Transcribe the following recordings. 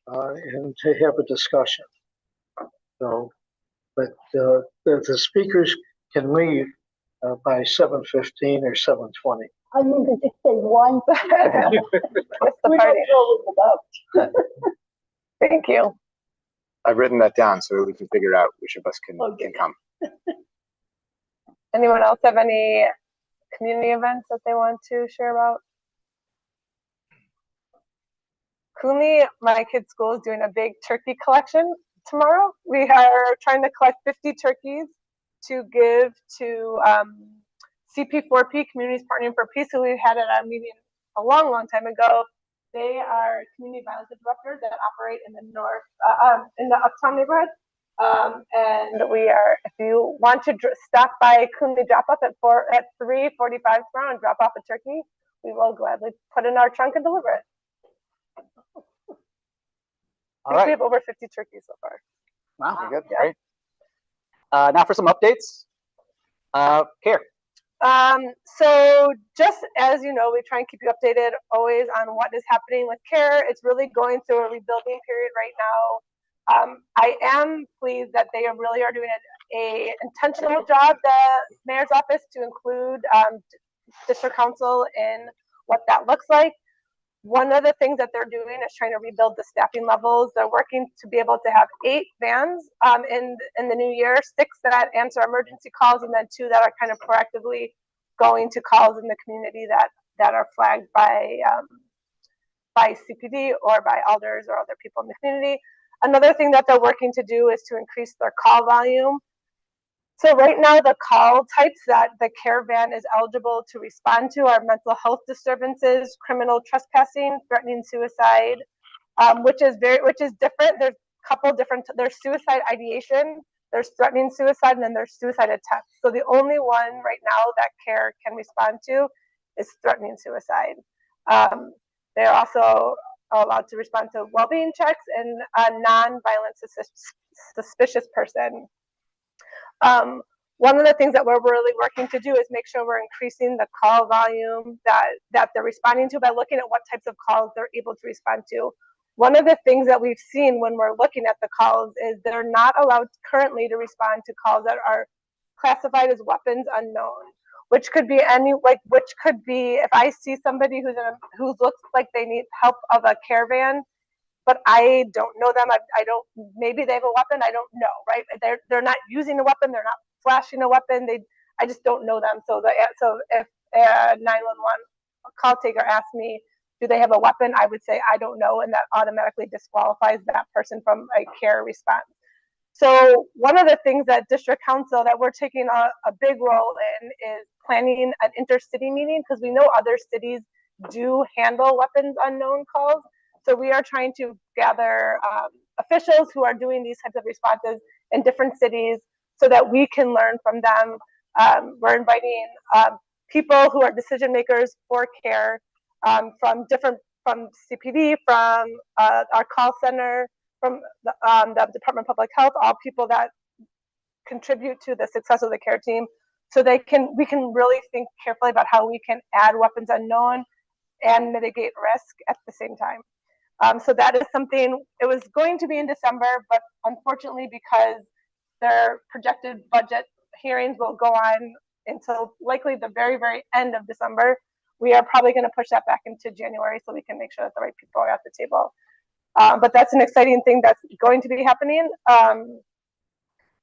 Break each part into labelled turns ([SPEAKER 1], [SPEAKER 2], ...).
[SPEAKER 1] and to have a discussion. So, but the speakers can leave by 7:15 or 7:20.
[SPEAKER 2] I mean to just say one.
[SPEAKER 3] What's the party? Thank you.
[SPEAKER 4] I've written that down so we can figure out which of us can come.
[SPEAKER 3] Anyone else have any community events that they want to share about? Cooney, my kid's school, is doing a big turkey collection tomorrow. We are trying to collect 50 turkeys to give to CP4P, Communities Partnering for Peace, who we had at a meeting a long, long time ago. They are community violence interrupters that operate in the north, in the uptown neighborhood. And we are, if you want to stop by Cooney drop up at 3:45 tomorrow and drop off a turkey, we will gladly put it in our trunk and deliver it. I think we have over 50 turkeys so far.
[SPEAKER 5] Wow, good, yeah. Great. Now for some updates. CARE.
[SPEAKER 3] So just as you know, we try and keep you updated always on what is happening with CARE. It's really going through a rebuilding period right now. I am pleased that they really are doing a intentional job, the mayor's office, to include district council in what that looks like. One of the things that they're doing is trying to rebuild the staffing levels. They're working to be able to have 8 vans in the new year, 6 that answer emergency calls, and then 2 that are kind of proactively going to calls in the community that are flagged by CPD or by alders or other people in the community. Another thing that they're working to do is to increase their call volume. So right now, the call types that the CARE van is eligible to respond to are mental health disturbances, criminal trespassing, threatening suicide, which is different. There's a couple different. There's suicide ideation, there's threatening suicide, and then there's suicide attempts. So the only one right now that CARE can respond to is threatening suicide. They're also allowed to respond to well-being checks and a non-violent suspicious person. One of the things that we're really working to do is make sure we're increasing the call volume that they're responding to by looking at what types of calls they're able to respond to. One of the things that we've seen when we're looking at the calls is they're not allowed currently to respond to calls that are classified as weapons unknown, which could be if I see somebody who looks like they need help of a caravan, but I don't know them. Maybe they have a weapon. I don't know, right? They're not using a weapon. They're not flashing a weapon. I just don't know them. So if a 911 call taker asks me, do they have a weapon? I would say, I don't know. And that automatically disqualifies that person from a CARE response. So one of the things that district council that we're taking a big role in is planning an intercity meeting, because we know other cities do handle weapons unknown calls. So we are trying to gather officials who are doing these types of responses in different cities so that we can learn from them. We're inviting people who are decision makers for CARE from CPD, from our call center, from the Department of Public Health, all people that contribute to the success of the CARE team, so we can really think carefully about how we can add weapons unknown and mitigate risk at the same time. So that is something. It was going to be in December, but unfortunately, because their projected budget hearings will go on until likely the very, very end of December, we are probably going to push that back into January so we can make sure that the right people are at the table. But that's an exciting thing that's going to be happening.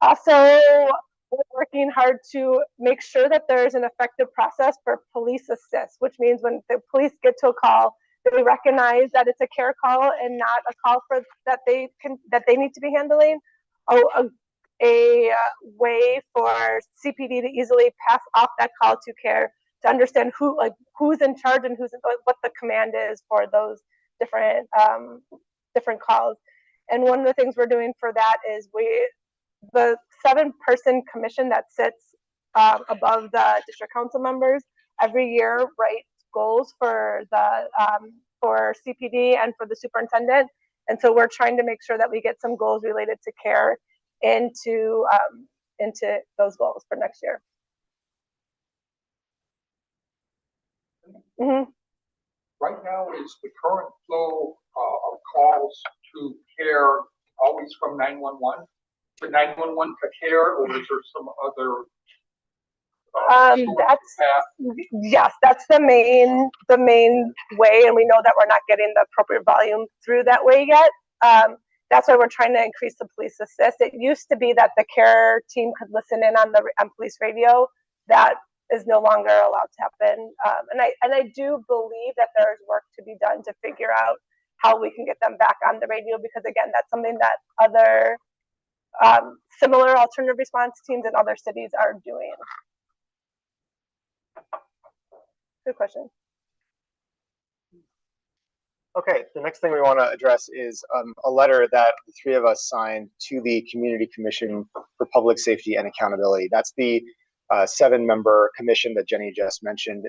[SPEAKER 3] Also, we're working hard to make sure that there's an effective process for police assist, which means when the police get to a call, they recognize that it's a CARE call and not a call that they need to be handling. A way for CPD to easily pass off that call to CARE, to understand who's in charge and what the command is for those different calls. And one of the things we're doing for that is the 7-person commission that sits above the district council members every year writes goals for CPD and for the superintendent. And so we're trying to make sure that we get some goals related to CARE into those goals for next year.
[SPEAKER 6] Right now, is the current flow of calls to care always from 911? The 911 to care, or is there some other?
[SPEAKER 3] Yes, that's the main way, and we know that we're not getting the appropriate volume through that way yet. That's why we're trying to increase the police assist. It used to be that the care team could listen in on police radio. That is no longer allowed to happen. And I do believe that there is work to be done to figure out how we can get them back on the radio, because again, that's something that other similar alternative response teams in other cities are doing. Good question.
[SPEAKER 4] Okay, the next thing we want to address is a letter that the three of us signed to the Community Commission for Public Safety and Accountability. That's the 7-member commission that Jenny just mentioned.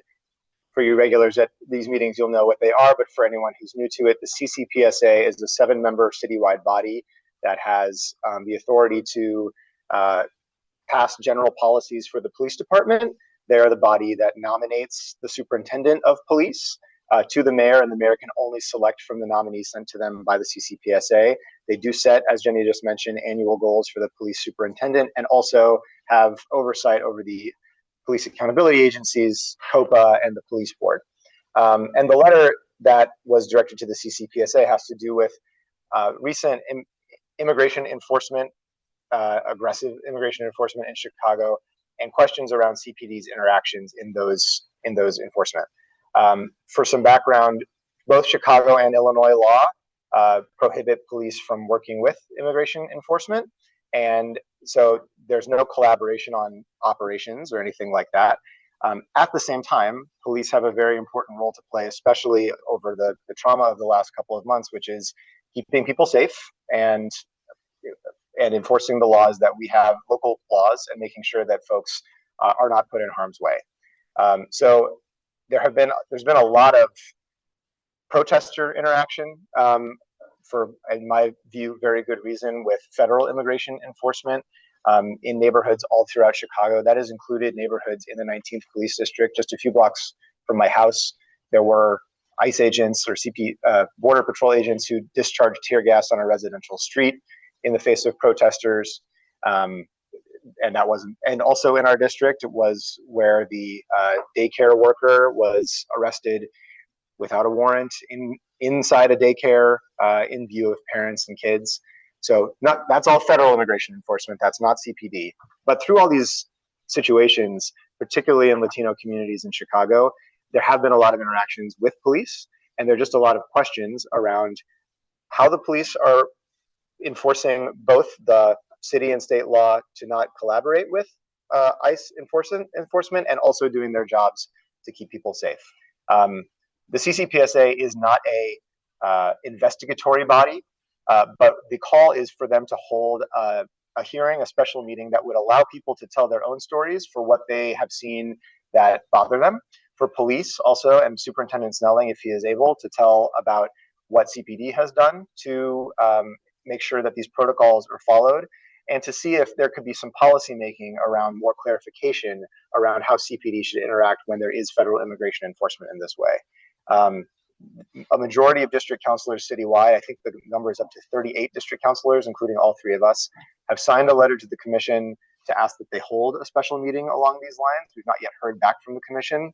[SPEAKER 4] For you regulars at these meetings, you'll know what they are, but for anyone who's new to it, the CCPSA is a 7-member citywide body that has the authority to pass general policies for the police department. They're the body that nominates the superintendent of police to the mayor, and the mayor can only select from the nominees sent to them by the CCPSA. They do set, as Jenny just mentioned, annual goals for the police superintendent, and also have oversight over the police accountability agencies, COPA, and the police board. And the letter that was directed to the CCPSA has to do with recent immigration enforcement, aggressive immigration enforcement in Chicago, and questions around CPD's interactions in those enforcement. For some background, both Chicago and Illinois law prohibit police from working with immigration enforcement, and so there's no collaboration on operations or anything like that. At the same time, police have a very important role to play, especially over the trauma of the last couple of months, which is keeping people safe and enforcing the laws that we have, local laws, and making sure that folks are not put in harm's way. So there's been a lot of protester interaction for, in my view, very good reason with federal immigration enforcement in neighborhoods all throughout Chicago. That has included neighborhoods in the 19th Police District. Just a few blocks from my house, there were ICE agents or Border Patrol agents who discharged tear gas on a residential street in the face of protesters. And that wasn't, and also in our district, it was where the daycare worker was arrested without a warrant inside a daycare in view of parents and kids. So that's all federal immigration enforcement. That's not CPD. But through all these situations, particularly in Latino communities in Chicago, there have been a lot of interactions with police, and there are just a lot of questions around how the police are enforcing both the city and state law to not collaborate with ICE enforcement and also doing their jobs to keep people safe. The CCPSA is not a investigatory body, but the call is for them to hold a hearing, a special meeting that would allow people to tell their own stories for what they have seen that bother them. For police also, and Superintendent Snelling, if he is able, to tell about what CPD has done to make sure that these protocols are followed, and to see if there could be some policy making around more clarification around how CPD should interact when there is federal immigration enforcement in this way. A majority of district councilors citywide, I think the number is up to 38 district councilors, including all three of us, have signed a letter to the commission to ask that they hold a special meeting along these lines. We've not yet heard back from the commission,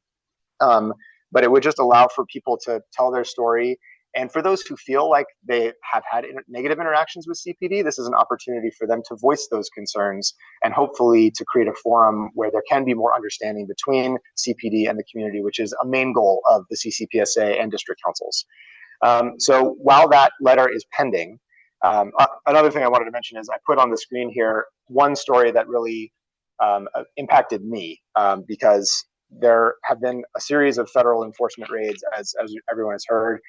[SPEAKER 4] but it would just allow for people to tell their story. And for those who feel like they have had negative interactions with CPD, this is an opportunity for them to voice those concerns and hopefully to create a forum where there can be more understanding between CPD and the community, which is a main goal of the CCPSA and district councils. So while that letter is pending, another thing I wanted to mention is I put on the screen here one story that really impacted me because there have been a series of federal enforcement raids, as everyone has heard.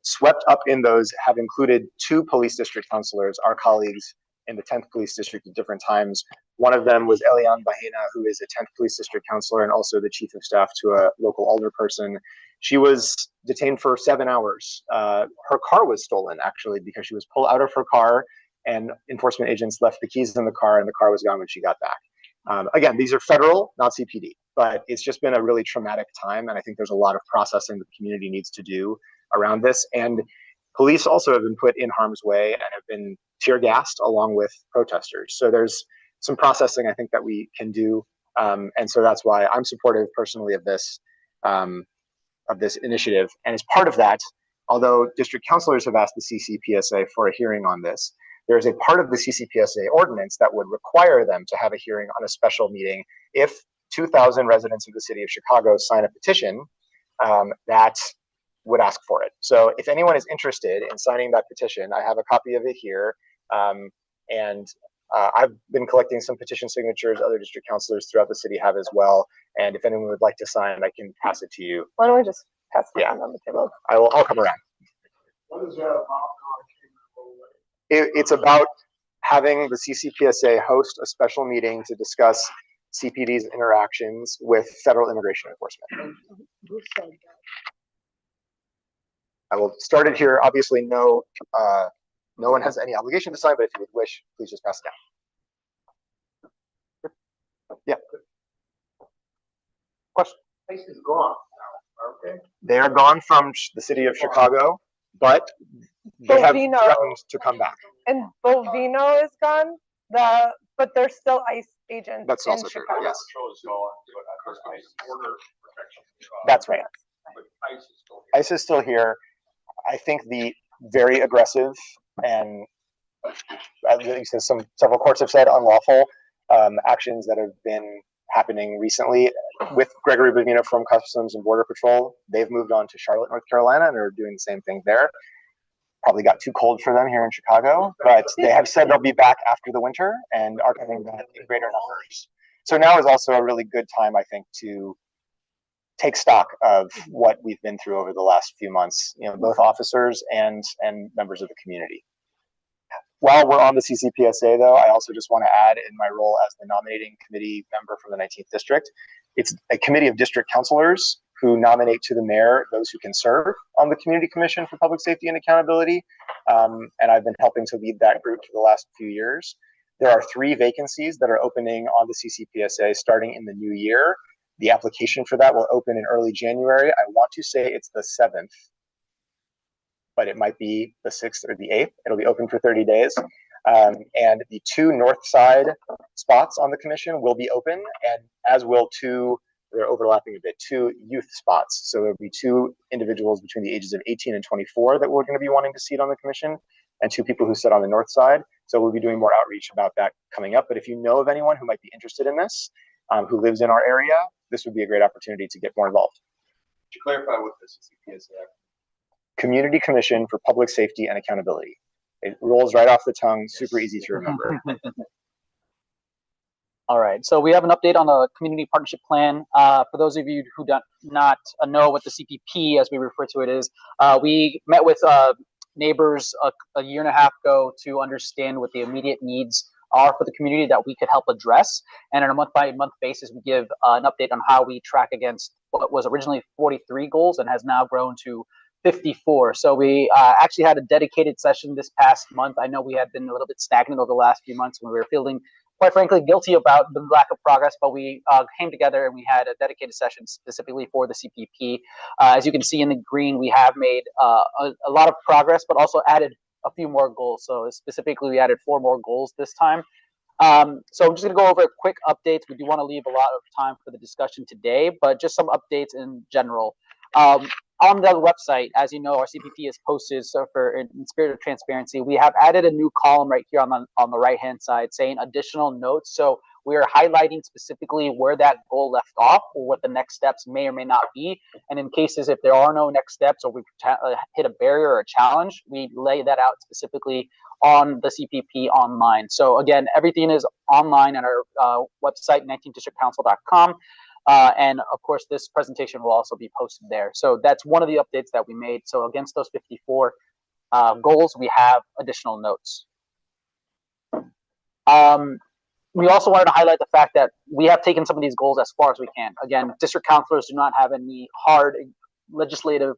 [SPEAKER 4] Swept up in those have included 2 police district councilors, our colleagues in the 10th Police District at different times. One of them was Eliane Bahena, who is a 10th Police District councilor and also the chief of staff to a local alderperson. She was detained for 7 hours. Her car was stolen, actually, because she was pulled out of her car and enforcement agents left the keys in the car and the car was gone when she got back. Again, these are federal, not CPD, but it's just been a really traumatic time, and I think there's a lot of processing that the community needs to do around this. And Police also have been put in harm's way and have been tear gassed along with protesters. So there's some processing I think that we can do. And so that's why I'm supportive personally of this initiative. And as part of that, although district councilors have asked the CCPSA for a hearing on this, there is a part of the CCPSA ordinance that would require them to have a hearing on a special meeting if 2,000 residents of the city of Chicago sign a petition that would ask for it. So if anyone is interested in signing that petition, I have a copy of it here. I've been collecting some petition signatures, other district councilors throughout the city have as well. And if anyone would like to sign, I can pass it to you.
[SPEAKER 3] Why don't we just pass it
[SPEAKER 4] Yeah.
[SPEAKER 3] on the table?
[SPEAKER 4] I'll come around.
[SPEAKER 6] What is that about?
[SPEAKER 4] It's about having the CCPSA host a special meeting to discuss CPD's interactions with federal immigration enforcement. I will start it here. Obviously, no one has any obligation to sign, but if you would wish, please just pass it down. Yeah. Question?
[SPEAKER 6] Place is gone now, okay?
[SPEAKER 4] They are gone from the city of Chicago, but they have
[SPEAKER 3] Bovino.
[SPEAKER 4] threatened to come back.
[SPEAKER 3] And Bovino is gone, but there's still ICE agents
[SPEAKER 4] That's
[SPEAKER 3] in
[SPEAKER 4] also true,
[SPEAKER 3] Chicago.
[SPEAKER 4] yes.
[SPEAKER 6] Control is gone, but ICE border protection.
[SPEAKER 4] That's right.
[SPEAKER 6] But ICE is still here.
[SPEAKER 4] ICE is still here. I think the very aggressive and, at least as several courts have said, unlawful actions that have been happening recently with Gregory Bovino from Customs and Border Patrol. They've moved on to Charlotte, North Carolina, and are doing the same thing there. Probably got too cold for them here in Chicago, but they have said they'll be back after the winter and are coming back in greater numbers. So now is also a really good time, I think, to take stock of what we've been through over the last few months, both officers and members of the community. While we're on the CCPSA, though, I also just want to add, in my role as the nominating committee member from the 19th district, it's a committee of district councilors who nominate to the mayor those who can serve on the Community Commission for Public Safety and Accountability. And I've been helping to lead that group for the last few years. There are 3 vacancies that are opening on the CCPSA starting in the new year. The application for that will open in early January. I want to say it's the 7th, but it might be the 6th or the 8th. It'll be open for 30 days. And the 2 north side spots on the commission will be open, and as will 2, they're overlapping a bit, 2 youth spots. So there'll be 2 individuals between the ages of 18 and 24 that we're going to be wanting to seat on the commission, and 2 people who sit on the north side. So we'll be doing more outreach about that coming up. But if you know of anyone who might be interested in this, who lives in our area, this would be a great opportunity to get more involved.
[SPEAKER 6] To clarify what this is, CCPSA.
[SPEAKER 4] Community Commission for Public Safety and Accountability. It rolls right off the tongue, super easy to remember.
[SPEAKER 5] All right, so we have an update on the community partnership plan. For those of you who do not know what the CPP, as we refer to it, is, we met with neighbors a year and a half ago to understand what the immediate needs are for the community that we could help address. And on a month-by-month basis, we give an update on how we track against what was originally 43 goals and has now grown to 54. So we actually had a dedicated session this past month. I know we had been a little bit stagnant over the last few months when we were feeling, quite frankly, guilty about the lack of progress, but we came together and we had a dedicated session specifically for the CPP. As you can see in the green, we have made a lot of progress, but also added a few more goals. So specifically, we added 4 more goals this time. So I'm just going to go over quick updates. We do want to leave a lot of time for the discussion today, but just some updates in general. On the website, as you know, our CPP is posted. So in spirit of transparency, we have added a new column right here on the right-hand side saying additional notes. So we are highlighting specifically where that goal left off or what the next steps may or may not be. And in cases if there are no next steps or we hit a barrier or a challenge, we lay that out specifically on the CPP online. So again, everything is online at our website, 19thdistrictcouncil.com. And of course, this presentation will also be posted there. So that's one of the updates that we made. So against those 54 goals, we have additional notes. We also wanted to highlight the fact that we have taken some of these goals as far as we can. Again, district councilors do not have any hard legislative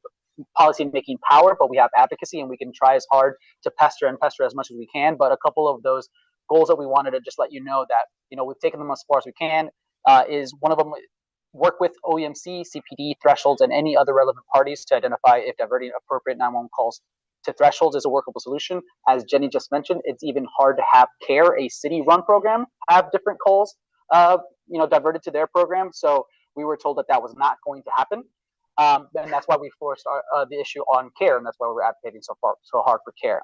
[SPEAKER 5] policy-making power, but we have advocacy and we can try as hard to pester as much as we can. But a couple of those goals that we wanted to just let you know that, we've taken them as far as we can. Is one of them, work with OEMC, CPD, thresholds, and any other relevant parties to identify if diverting appropriate 911 calls to thresholds is a workable solution. As Jenny just mentioned, it's even hard to have CARE, a city-run program, have different calls, diverted to their program. So we were told that that was not going to happen, and that's why we forced the issue on CARE, and that's why we're advocating so hard for CARE.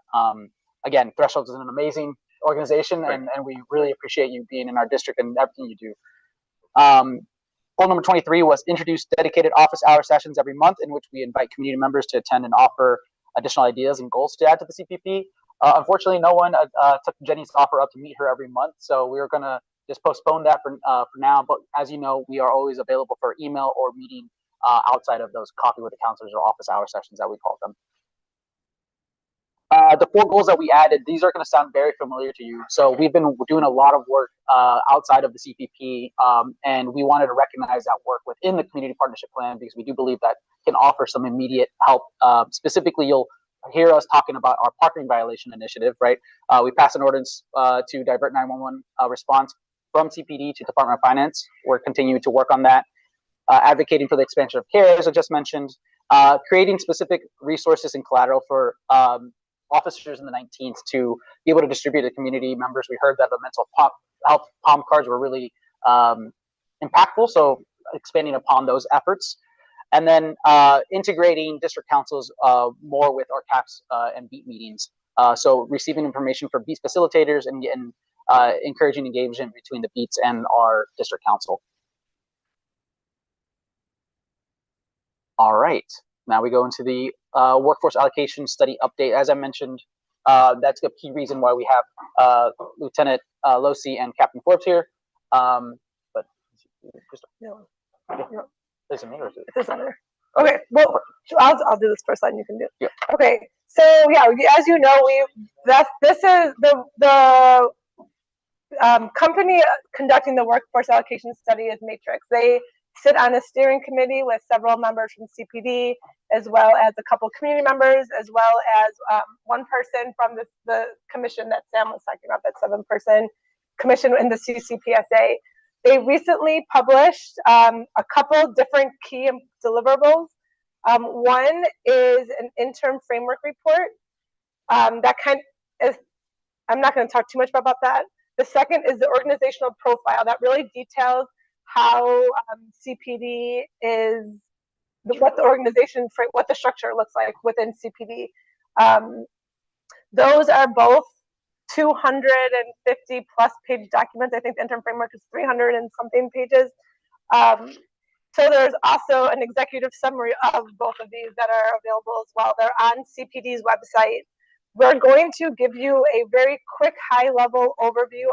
[SPEAKER 5] Again, Thresholds is an amazing organization, and we really appreciate you being in our district and everything you do. Goal number 23 was introduce dedicated office hour sessions every month in which we invite community members to attend and offer additional ideas and goals to add to the CPP. Unfortunately, no one took Jenny's offer up to meet her every month, so we were going to just postpone that for now. But as you know, we are always available for email or meeting outside of those coffee with the counselors or office hour sessions that we call them. The 4 goals that we added, these are going to sound very familiar to you. So we've been doing a lot of work outside of the CPP, and we wanted to recognize that work within the community partnership plan because we do believe that can offer some immediate help. Specifically, you'll hear us talking about our parking violation initiative, right? We passed an ordinance to divert 911 response from CPD to Department of Finance. We're continuing to work on that. Advocating for the expansion of CARE, as I just mentioned, creating specific resources and collateral for officers in the 19th to be able to distribute to community members. We heard that the mental health palm cards were really impactful, so expanding upon those efforts. And then integrating district councils more with our CAPS and BEAT meetings. So receiving information from BEAT facilitators and encouraging engagement between the BEATs and our district council. All right, now we go into the workforce allocation study update. As I mentioned, that's the key reason why we have Lieutenant Losi and Captain Forbes here. But just, is it me or is it?
[SPEAKER 3] It's on there. Okay, well, I'll do this first line. You can do it.
[SPEAKER 5] Yeah.
[SPEAKER 3] Okay, so yeah, as you know, this is the company conducting the workforce allocation study is Matrix. They sit on a steering committee with several members from CPD, as well as a couple community members, as well as one person from the commission that Sam was talking about, that 7-person commission in the CCPSA. They recently published a couple different key deliverables. One is an interim framework report. That kind of is, I'm not going to talk too much about that. The second is the organizational profile that really details how CPD is, what the organization, what the structure looks like within CPD. Those are both 250 plus page documents. I think the interim framework is 300 and something pages. So there's also an executive summary of both of these that are available as well. They're on CPD's website. We're going to give you a very quick high level overview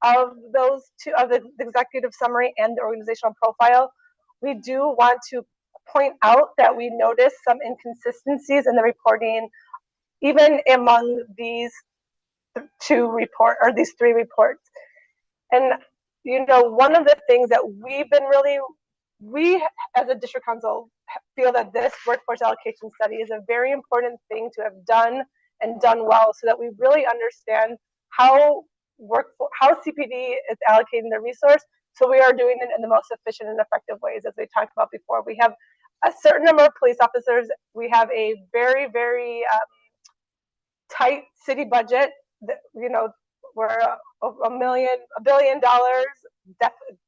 [SPEAKER 3] of those two, of the executive summary and the organizational profile. We do want to point out that we noticed some inconsistencies in the reporting, even among these these 3 reports. And one of the things that we as a district council feel that this workforce allocation study is a very important thing to have done and done well, so that we really understand how CPD is allocating the resource, so we are doing it in the most efficient and effective ways, as we talked about before. We have a certain number of police officers. We have a very, very tight city budget. We're $1 billion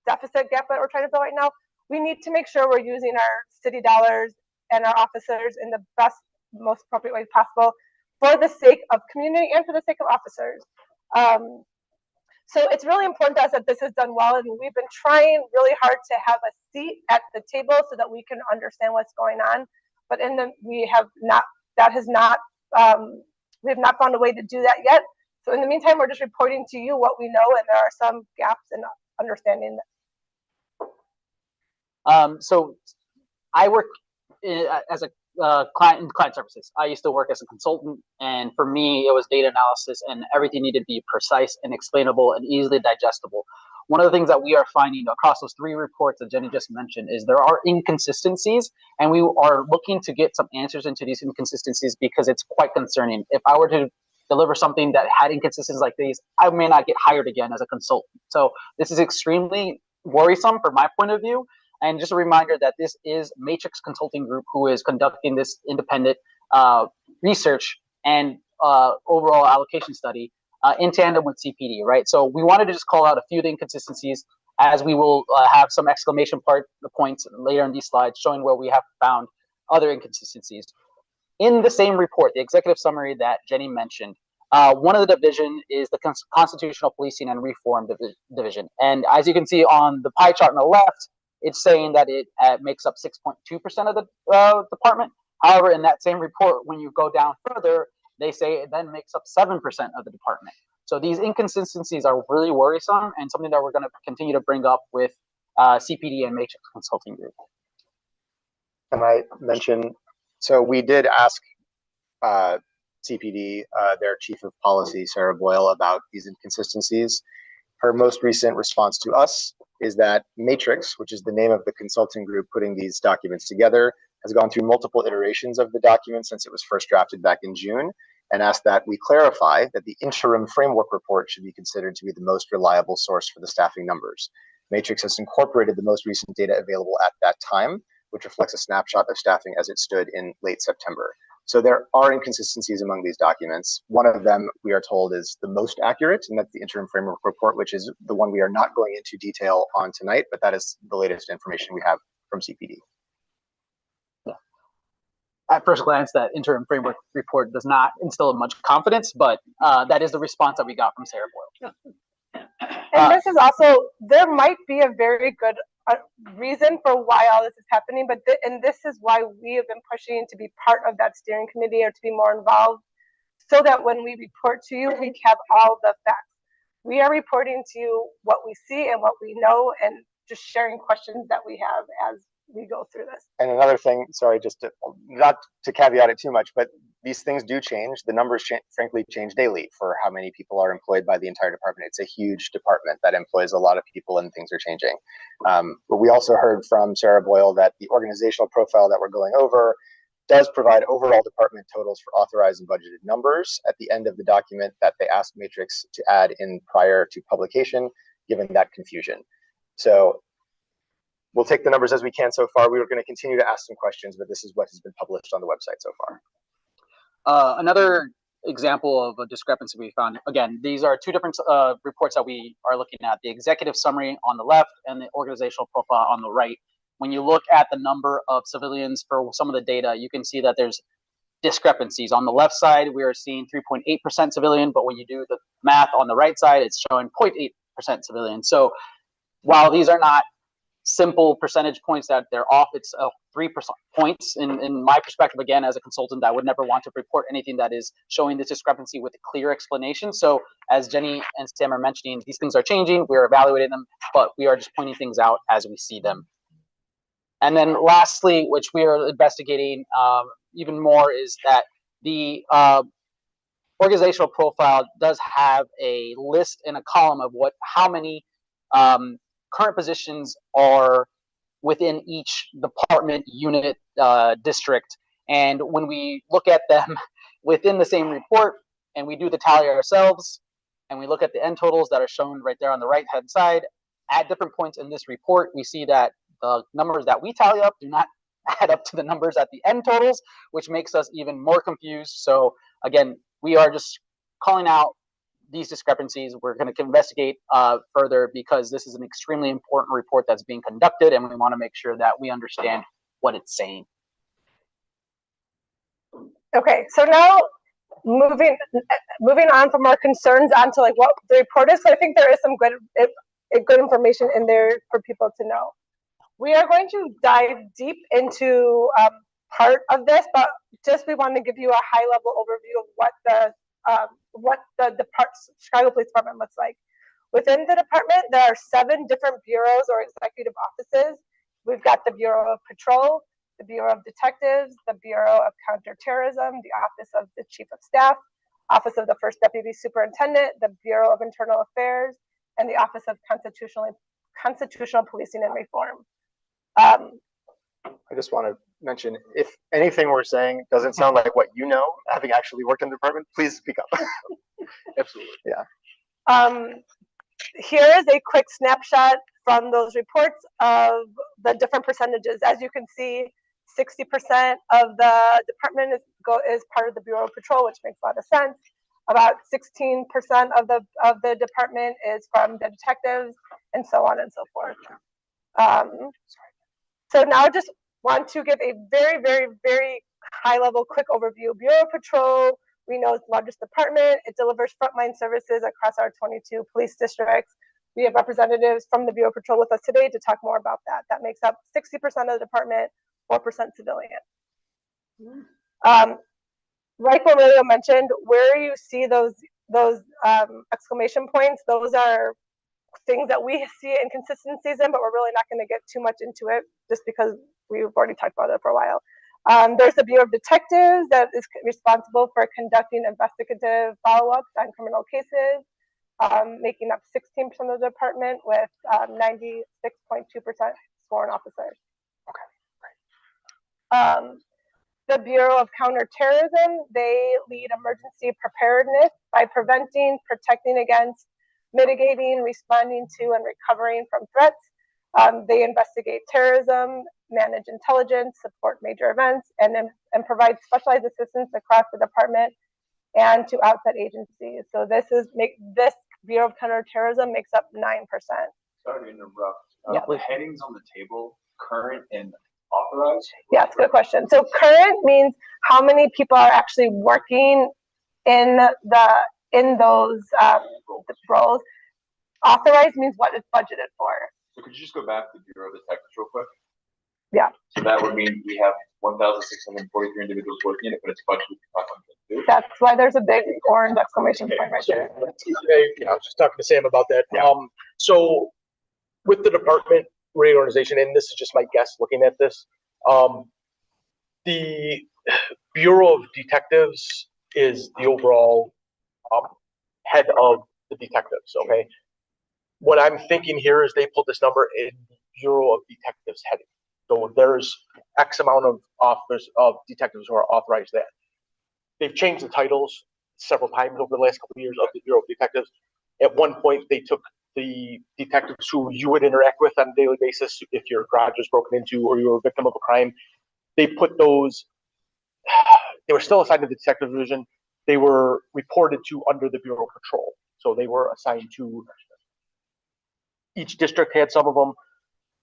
[SPEAKER 3] deficit gap that we're trying to fill right now. We need to make sure we're using our city dollars and our officers in the best, most appropriate way possible for the sake of community and for the sake of officers. So it's really important to us that this is done well, and we've been trying really hard to have a seat at the table so that we can understand what's going on. But we have not found a way to do that yet. So in the meantime, we're just reporting to you what we know, and there are some gaps in understanding that.
[SPEAKER 5] So I work as a client in client services. I used to work as a consultant, and for me, it was data analysis, and everything needed to be precise and explainable and easily digestible. One of the things that we are finding across those 3 reports that Jenny just mentioned is there are inconsistencies, and we are looking to get some answers into these inconsistencies because it's quite concerning. If I were to deliver something that had inconsistencies like these, I may not get hired again as a consultant. So this is extremely worrisome from my point of view. And just a reminder that this is Matrix Consulting Group who is conducting this independent research and overall allocation study in tandem with CPD, right? So we wanted to just call out a few of the inconsistencies, as we will have some exclamation points later in these slides showing where we have found other inconsistencies. In the same report, the executive summary that Jenny mentioned, one of the division is the Constitutional Policing and Reform Division. And as you can see on the pie chart on the left, it's saying that it makes up 6.2% of the department. However, in that same report, when you go down further, they say it then makes up 7% of the department. So these inconsistencies are really worrisome and something that we're going to continue to bring up with CPD and Matrix Consulting Group.
[SPEAKER 4] Can I mention, so we did ask CPD, their chief of policy, Sarah Boyle, about these inconsistencies. Her most recent response to us is that Matrix, which is the name of the consulting group putting these documents together, has gone through multiple iterations of the document since it was first drafted back in June, and asked that we clarify that the interim framework report should be considered to be the most reliable source for the staffing numbers. Matrix has incorporated the most recent data available at that time, which reflects a snapshot of staffing as it stood in late September. So there are inconsistencies among these documents. One of them, we are told, is the most accurate, and that's the interim framework report, which is the one we are not going into detail on tonight, but that is the latest information we have from CPD.
[SPEAKER 5] At first glance, that interim framework report does not instill much confidence, but that is the response that we got from Sarah Boyle.
[SPEAKER 3] And this is also, there might be a very good reason for why all this is happening, but and this is why we have been pushing to be part of that steering committee or to be more involved, so that when we report to you, we have all the facts. We are reporting to you what we see and what we know, and just sharing questions that we have as we go through this.
[SPEAKER 4] And another thing, sorry, just to, not to caveat it too much, but these things do change. The numbers frankly change daily for how many people are employed by the entire department. It's a huge department that employs a lot of people, and things are changing. But we also heard from Sarah Boyle that the organizational profile that we're going over does provide overall department totals for authorized and budgeted numbers at the end of the document that they asked Matrix to add in prior to publication, given that confusion. So we'll take the numbers as we can so far. We were going to continue to ask some questions, but this is what has been published on the website so far.
[SPEAKER 5] Another example of a discrepancy we found, again, these are two different reports that we are looking at, the executive summary on the left and the organizational profile on the right. When you look at the number of civilians for some of the data, you can see that there's discrepancies. On the left side, we are seeing 3.8% civilian, but when you do the math on the right side, it's showing 0.8% civilian. So while these are not simple percentage points that they're off, it's 3% points. In my perspective, again, as a consultant, I would never want to report anything that is showing this discrepancy with a clear explanation. So as Jenny and Sam are mentioning, these things are changing, we're evaluating them, but we are just pointing things out as we see them. And then lastly, which we are investigating even more, is that the organizational profile does have a list in a column of how many current positions are within each department, unit, district. And when we look at them within the same report and we do the tally ourselves and we look at the end totals that are shown right there on the right hand side, at different points in this report, we see that the numbers that we tally up do not add up to the numbers at the end totals, which makes us even more confused. So again, we are just calling out these discrepancies. We're going to investigate further, because this is an extremely important report that's being conducted, and we want to make sure that we understand what it's saying.
[SPEAKER 3] Okay, so now moving on from our concerns onto like what the report is. So I think there is some good information in there for people to know. We are going to dive deep into part of this, but just we want to give you a high level overview of what the Chicago Police Department looks like. Within the department, there are 7 different bureaus or executive offices. We've got the Bureau of Patrol, the Bureau of Detectives, the Bureau of Counterterrorism, the Office of the Chief of Staff, Office of the First Deputy Superintendent, the Bureau of Internal Affairs, and the Office of Constitutional Policing and Reform.
[SPEAKER 4] I just want to mention, if anything we're saying doesn't sound like what you know, having actually worked in the department, please speak up.
[SPEAKER 5] Absolutely.
[SPEAKER 4] Yeah.
[SPEAKER 3] Here is a quick snapshot from those reports of the different percentages. As you can see, 60% of the department is part of the Bureau of Patrol, which makes a lot of sense. About 16% of the department is from the detectives, and so on and so forth. So now I just want to give a very, very, very high level quick overview. Bureau of Patrol, we know, is the largest department. It delivers frontline services across our 22 police districts. We have representatives from the Bureau of Patrol with us today to talk more about that. That makes up 60% of the department, 4% civilian. Like what Mario mentioned, where you see those exclamation points, those are things that we see inconsistencies in, but we're really not going to get too much into it just because we've already talked about it for a while. There's the Bureau of Detectives that is responsible for conducting investigative follow-ups on criminal cases, making up 16% of the department with 96.2% sworn officers. Okay, great. The Bureau of Counterterrorism, they lead emergency preparedness by preventing, protecting against, mitigating, responding to, and recovering from threats. They investigate terrorism, manage intelligence, support major events, and provide specialized assistance across the department and to outside agencies. So this Bureau of Counterterrorism makes up 9%.
[SPEAKER 7] Sorry to interrupt. The headings on the table, current and authorized?
[SPEAKER 3] Yes, good question. So current means how many people are actually working in those roles. Authorized means what is budgeted for.
[SPEAKER 7] So could you just go back to the Bureau of Detectives real quick?
[SPEAKER 3] Yeah.
[SPEAKER 7] So that would mean we have 1,643 individuals working in it, but it's budgeted for 502.
[SPEAKER 3] That's why there's a big orange exclamation point right there.
[SPEAKER 8] Yeah, I was just talking to Sam about that.
[SPEAKER 4] Yeah.
[SPEAKER 8] So with the department reorganization, and this is just my guess looking at this, the Bureau of Detectives is the overall head of the detectives, okay? What I'm thinking here is they put this number in Bureau of Detectives heading. So there's X amount of officers of detectives who are authorized that. They've changed the titles several times over the last couple of years of the Bureau of Detectives. At one point, they took the detectives who you would interact with on a daily basis if your garage was broken into or you were a victim of a crime. They put those, they were still assigned to the detective division. They were reported to under the Bureau of Patrol. So they were assigned to, each district had some of them.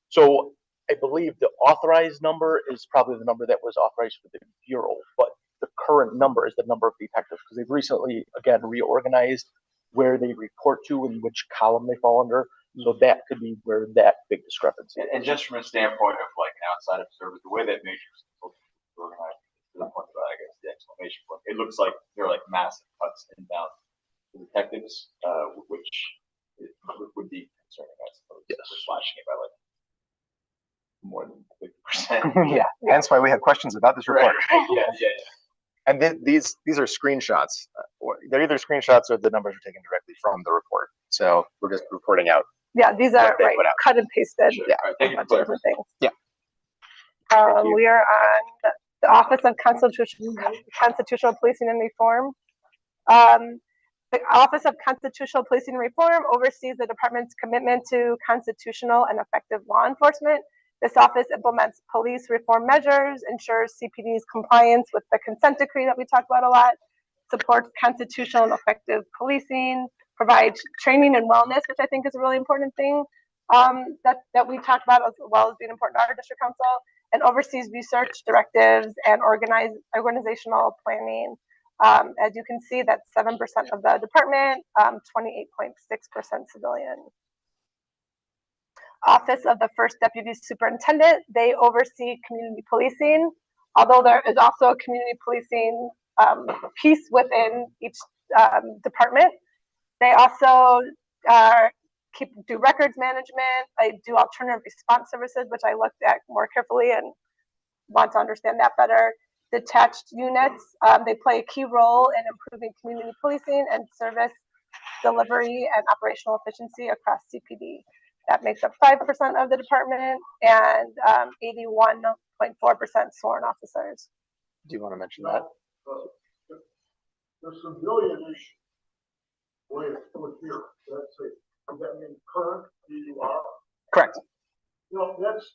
[SPEAKER 8] So I believe the authorized number is probably the number that was authorized for the Bureau, but the current number is the number of detectives because they've recently, again, reorganized where they report to and which column they fall under. So that could be where that big discrepancy is.
[SPEAKER 7] And just from a standpoint of like an outside observer, the way that Matrix is organized to the point about, I guess, the exclamation point, it looks like they're like massive cuts inbound to detectives, which would be concerning, I suppose.
[SPEAKER 8] Yes.
[SPEAKER 7] We're slashing it by like more than 50%.
[SPEAKER 4] Yeah, hence why we have questions about this report.
[SPEAKER 7] Right. Yeah.
[SPEAKER 4] And these are screenshots. They're either screenshots or the numbers are taken directly from the report. So we're just reporting out.
[SPEAKER 3] Yeah, these are right, cut and pasted.
[SPEAKER 7] Sure.
[SPEAKER 3] Yeah,
[SPEAKER 7] All right, thank you
[SPEAKER 3] a
[SPEAKER 7] for
[SPEAKER 3] bunch of different things.
[SPEAKER 4] Yeah.
[SPEAKER 3] We are on the Office of Constitutional Policing and Reform. The Office of Constitutional Policing and Reform oversees the department's commitment to constitutional and effective law enforcement. This office implements police reform measures, ensures CPD's compliance with the consent decree that we talk about a lot, supports constitutional and effective policing, provides training and wellness, which I think is a really important thing that we talked about as well as being important to our district council, and oversees research directives and organizational planning. As you can see, that's 7% of the department, 28.6% civilian. Office of the First Deputy Superintendent, they oversee community policing, although there is also a community policing piece within each department. They also do records management. They do alternative response services, which I looked at more carefully and want to understand that better. Detached units, they play a key role in improving community policing and service delivery and operational efficiency across CPD. That makes up 5% of the department and 81.4% sworn officers.
[SPEAKER 4] Do you want to mention that?
[SPEAKER 9] The civilian-ish way it's put here, let's say, does that mean current DUR?
[SPEAKER 4] Correct.
[SPEAKER 9] You know, that's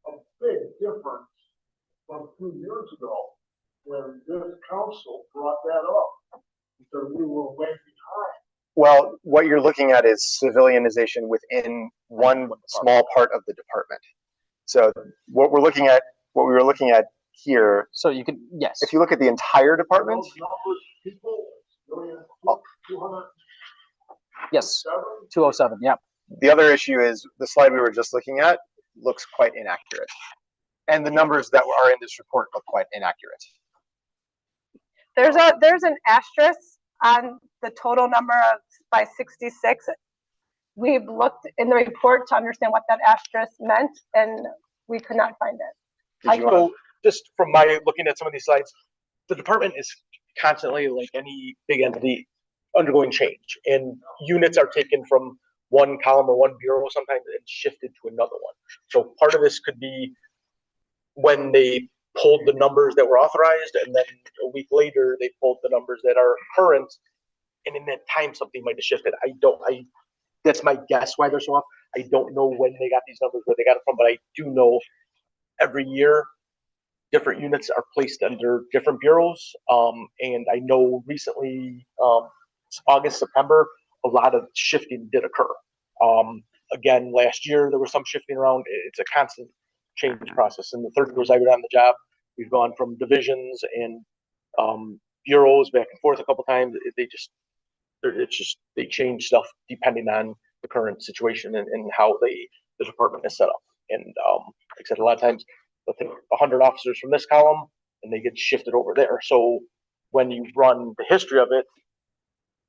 [SPEAKER 9] a big difference from 2 years ago when this council brought that up, because we were way behind.
[SPEAKER 4] Well, what you're looking at is civilianization within one small part of the department. So what we were looking at here,
[SPEAKER 5] So you can, yes.
[SPEAKER 4] if you look at the entire department,
[SPEAKER 9] Those numbers, people, civilian, 207.
[SPEAKER 5] Yes, 207, yeah.
[SPEAKER 4] the other issue is the slide we were just looking at looks quite inaccurate. And the numbers that are in this report look quite inaccurate.
[SPEAKER 3] There's an asterisk on the total number of by 66. We've looked in the report to understand what that asterisk meant, and we could not find it.
[SPEAKER 4] Did you
[SPEAKER 8] So just from my looking at some of these slides, the department is constantly, like any big entity, undergoing change, and units are taken from one column or one bureau sometimes and shifted to another one. So part of this could be when they pulled the numbers that were authorized, and then a week later they pulled the numbers that are current, and in that time something might have shifted. That's my guess why they're so off. I don't know when they got these numbers, where they got it from, but I do know every year different units are placed under different bureaus. And I know recently, August, September, a lot of shifting did occur. Again, last year there was some shifting around. It's a constant change process. In the 30 years I've been on the job, we've gone from divisions and bureaus back and forth a couple times. They change stuff depending on the current situation and how the department is set up. And like I said, a lot of times they'll take 100 officers from this column and they get shifted over there. So when you run the history of it,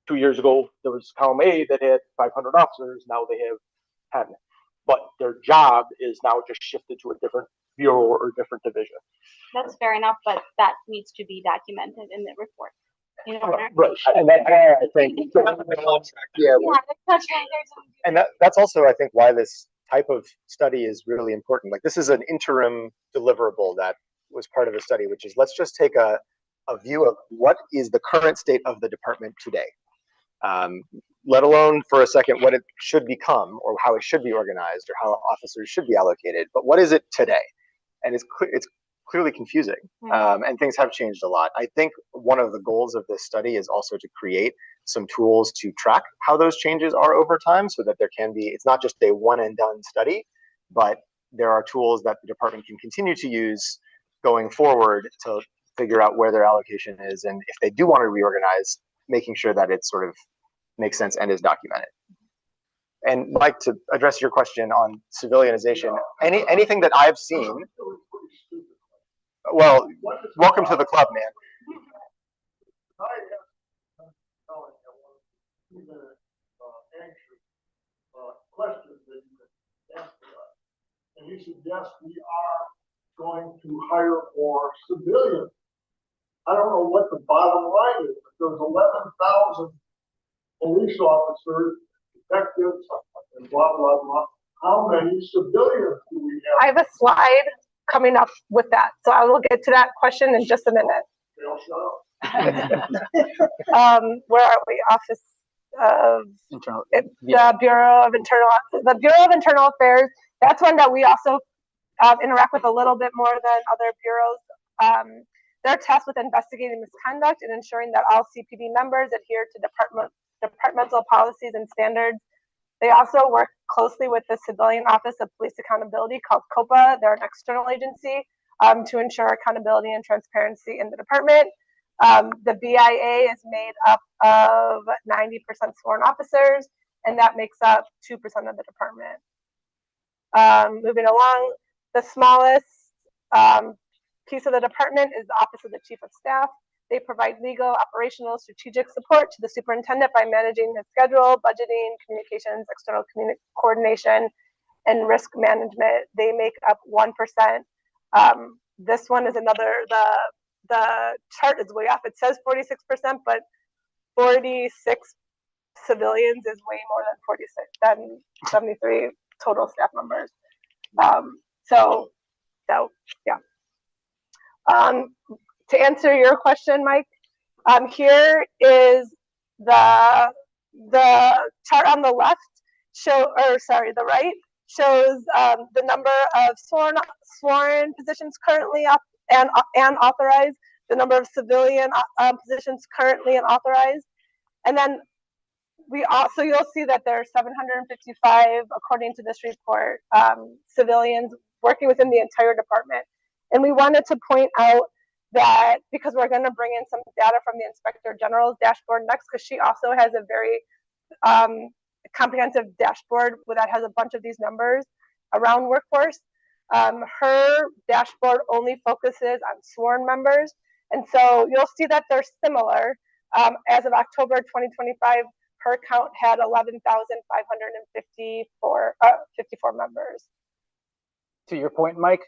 [SPEAKER 8] 2 years ago there was column A that had 500 officers. Now they have 10, but their job is now just shifted to a different bureau or different division.
[SPEAKER 2] That's fair enough, but that needs to be documented in the report. You know,
[SPEAKER 8] Right, and that's why I think.
[SPEAKER 4] Yeah,
[SPEAKER 2] yeah,
[SPEAKER 4] and that's also, I think, why this type of study is really important. Like, this is an interim deliverable that was part of the study, which is, let's just take a view of what is the current state of the department today. Let alone for a second what it should become or how it should be organized or how officers should be allocated, but what is it today? And it's clearly confusing, and things have changed a lot. I think one of the goals of this study is also to create some tools to track how those changes are over time, so that there can be, it's not just a one and done study, but there are tools that the department can continue to use going forward to figure out where their allocation is, and if they do want to reorganize, making sure that it sort of makes sense and is documented. And Mike, to address your question on civilianization, anything that I've seen, well, welcome to the club, man.
[SPEAKER 9] Questions that you can ask us. And he said, yes, we are going to hire more civilians. I don't know what the bottom line is. If there's 11,000 police officers, detectives, and blah, blah, blah, how many civilians do we have?
[SPEAKER 3] I have a slide coming up with that, so I will get to that question in just a minute.
[SPEAKER 9] They'll shut up.
[SPEAKER 3] Where are we? Office of
[SPEAKER 5] Internal.
[SPEAKER 3] the Bureau of Internal Affairs. That's one that we also interact with a little bit more than other bureaus. They're tasked with investigating misconduct and ensuring that all CPD members adhere to departmental policies and standards. They also work closely with the Civilian Office of Police Accountability, called COPA. They're an external agency to ensure accountability and transparency in the department. The BIA is made up of 90% sworn officers, and that makes up 2% of the department. Moving along, the smallest piece of the department is the Office of the Chief of Staff. They provide legal, operational, strategic support to the superintendent by managing his schedule, budgeting, communications, external coordination, and risk management. They make up 1%. This one is another, the chart is way off. It says 46%, but 46 civilians is way more than 46, than 73 total staff members. So yeah. To answer your question, Mike, here is the chart on the left the right shows the number of sworn positions currently up and authorized the number of civilian positions currently and authorized. And then we also, you'll see that there are 755, according to this report, civilians working within the entire department. And we wanted to point out that because we're going to bring in some data from the Inspector General's dashboard next, because she also has a very comprehensive dashboard that has a bunch of these numbers around workforce. Her dashboard only focuses on sworn members. And so you'll see that they're similar. As of October 2025, her count had 11,554 members.
[SPEAKER 5] To your point, Mike,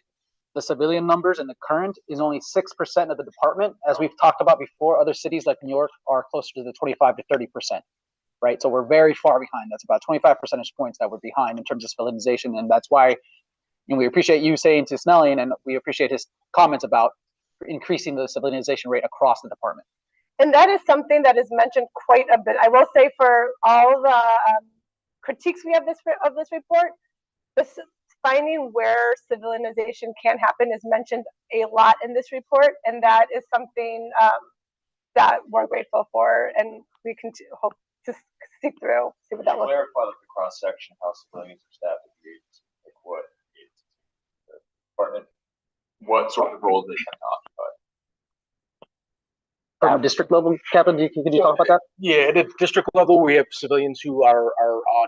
[SPEAKER 5] the civilian numbers in the current is only 6% of the department. As we've talked about before, other cities like New York are closer to the 25 to 30%, right? So we're very far behind. That's about 25 percentage points that we're behind in terms of civilization. And that's why we appreciate you saying to Snelling, and we appreciate his comments about increasing the civilization rate across the department.
[SPEAKER 3] And that is something that is mentioned quite a bit. I will say, for all the critiques we have of this report, finding where civilization can happen is mentioned a lot in this report, and that is something that we're grateful for, and we can hope to see through, see what that looks like.
[SPEAKER 7] Clarify the cross section, how civilians are staffed at the agency, like what the department, what sort of roles they tend to occupy.
[SPEAKER 5] From a district level, Captain, could you talk about that?
[SPEAKER 8] Yeah, at a district level, we have civilians who are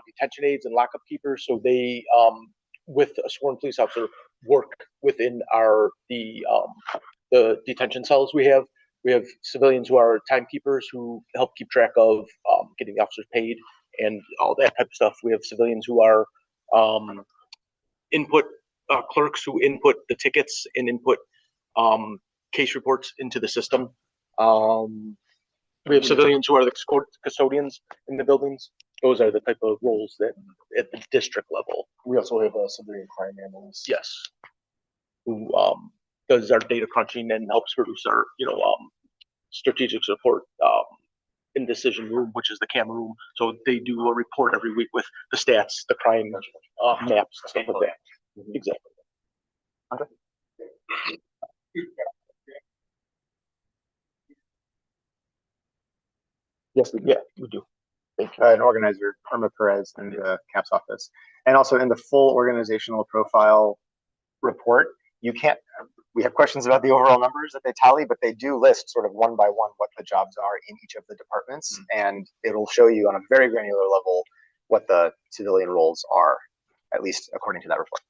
[SPEAKER 8] detention aides and lockup keepers. So they, with a sworn police officer, work within the detention cells we have. We have civilians who are timekeepers who help keep track of getting the officers paid and all that type of stuff. We have civilians who are input clerks who input the tickets and input case reports into the system. We have civilians who are the custodians in the buildings. Those are the type of roles that at the district level.
[SPEAKER 4] We also have a civilian crime analyst.
[SPEAKER 8] Yes. Who does our data crunching and helps produce our, strategic support in decision room, which is the CAM room. So they do a report every week with the stats, the crime maps, stuff like that. Mm-hmm. Exactly. Okay. Yes, we do.
[SPEAKER 4] An organizer, Irma Perez, in the CAPS office. And also in the full organizational profile report, we have questions about the overall numbers that they tally, but they do list sort of one by one what the jobs are in each of the departments. And it'll show you on a very granular level what the civilian roles are, at least according to that report.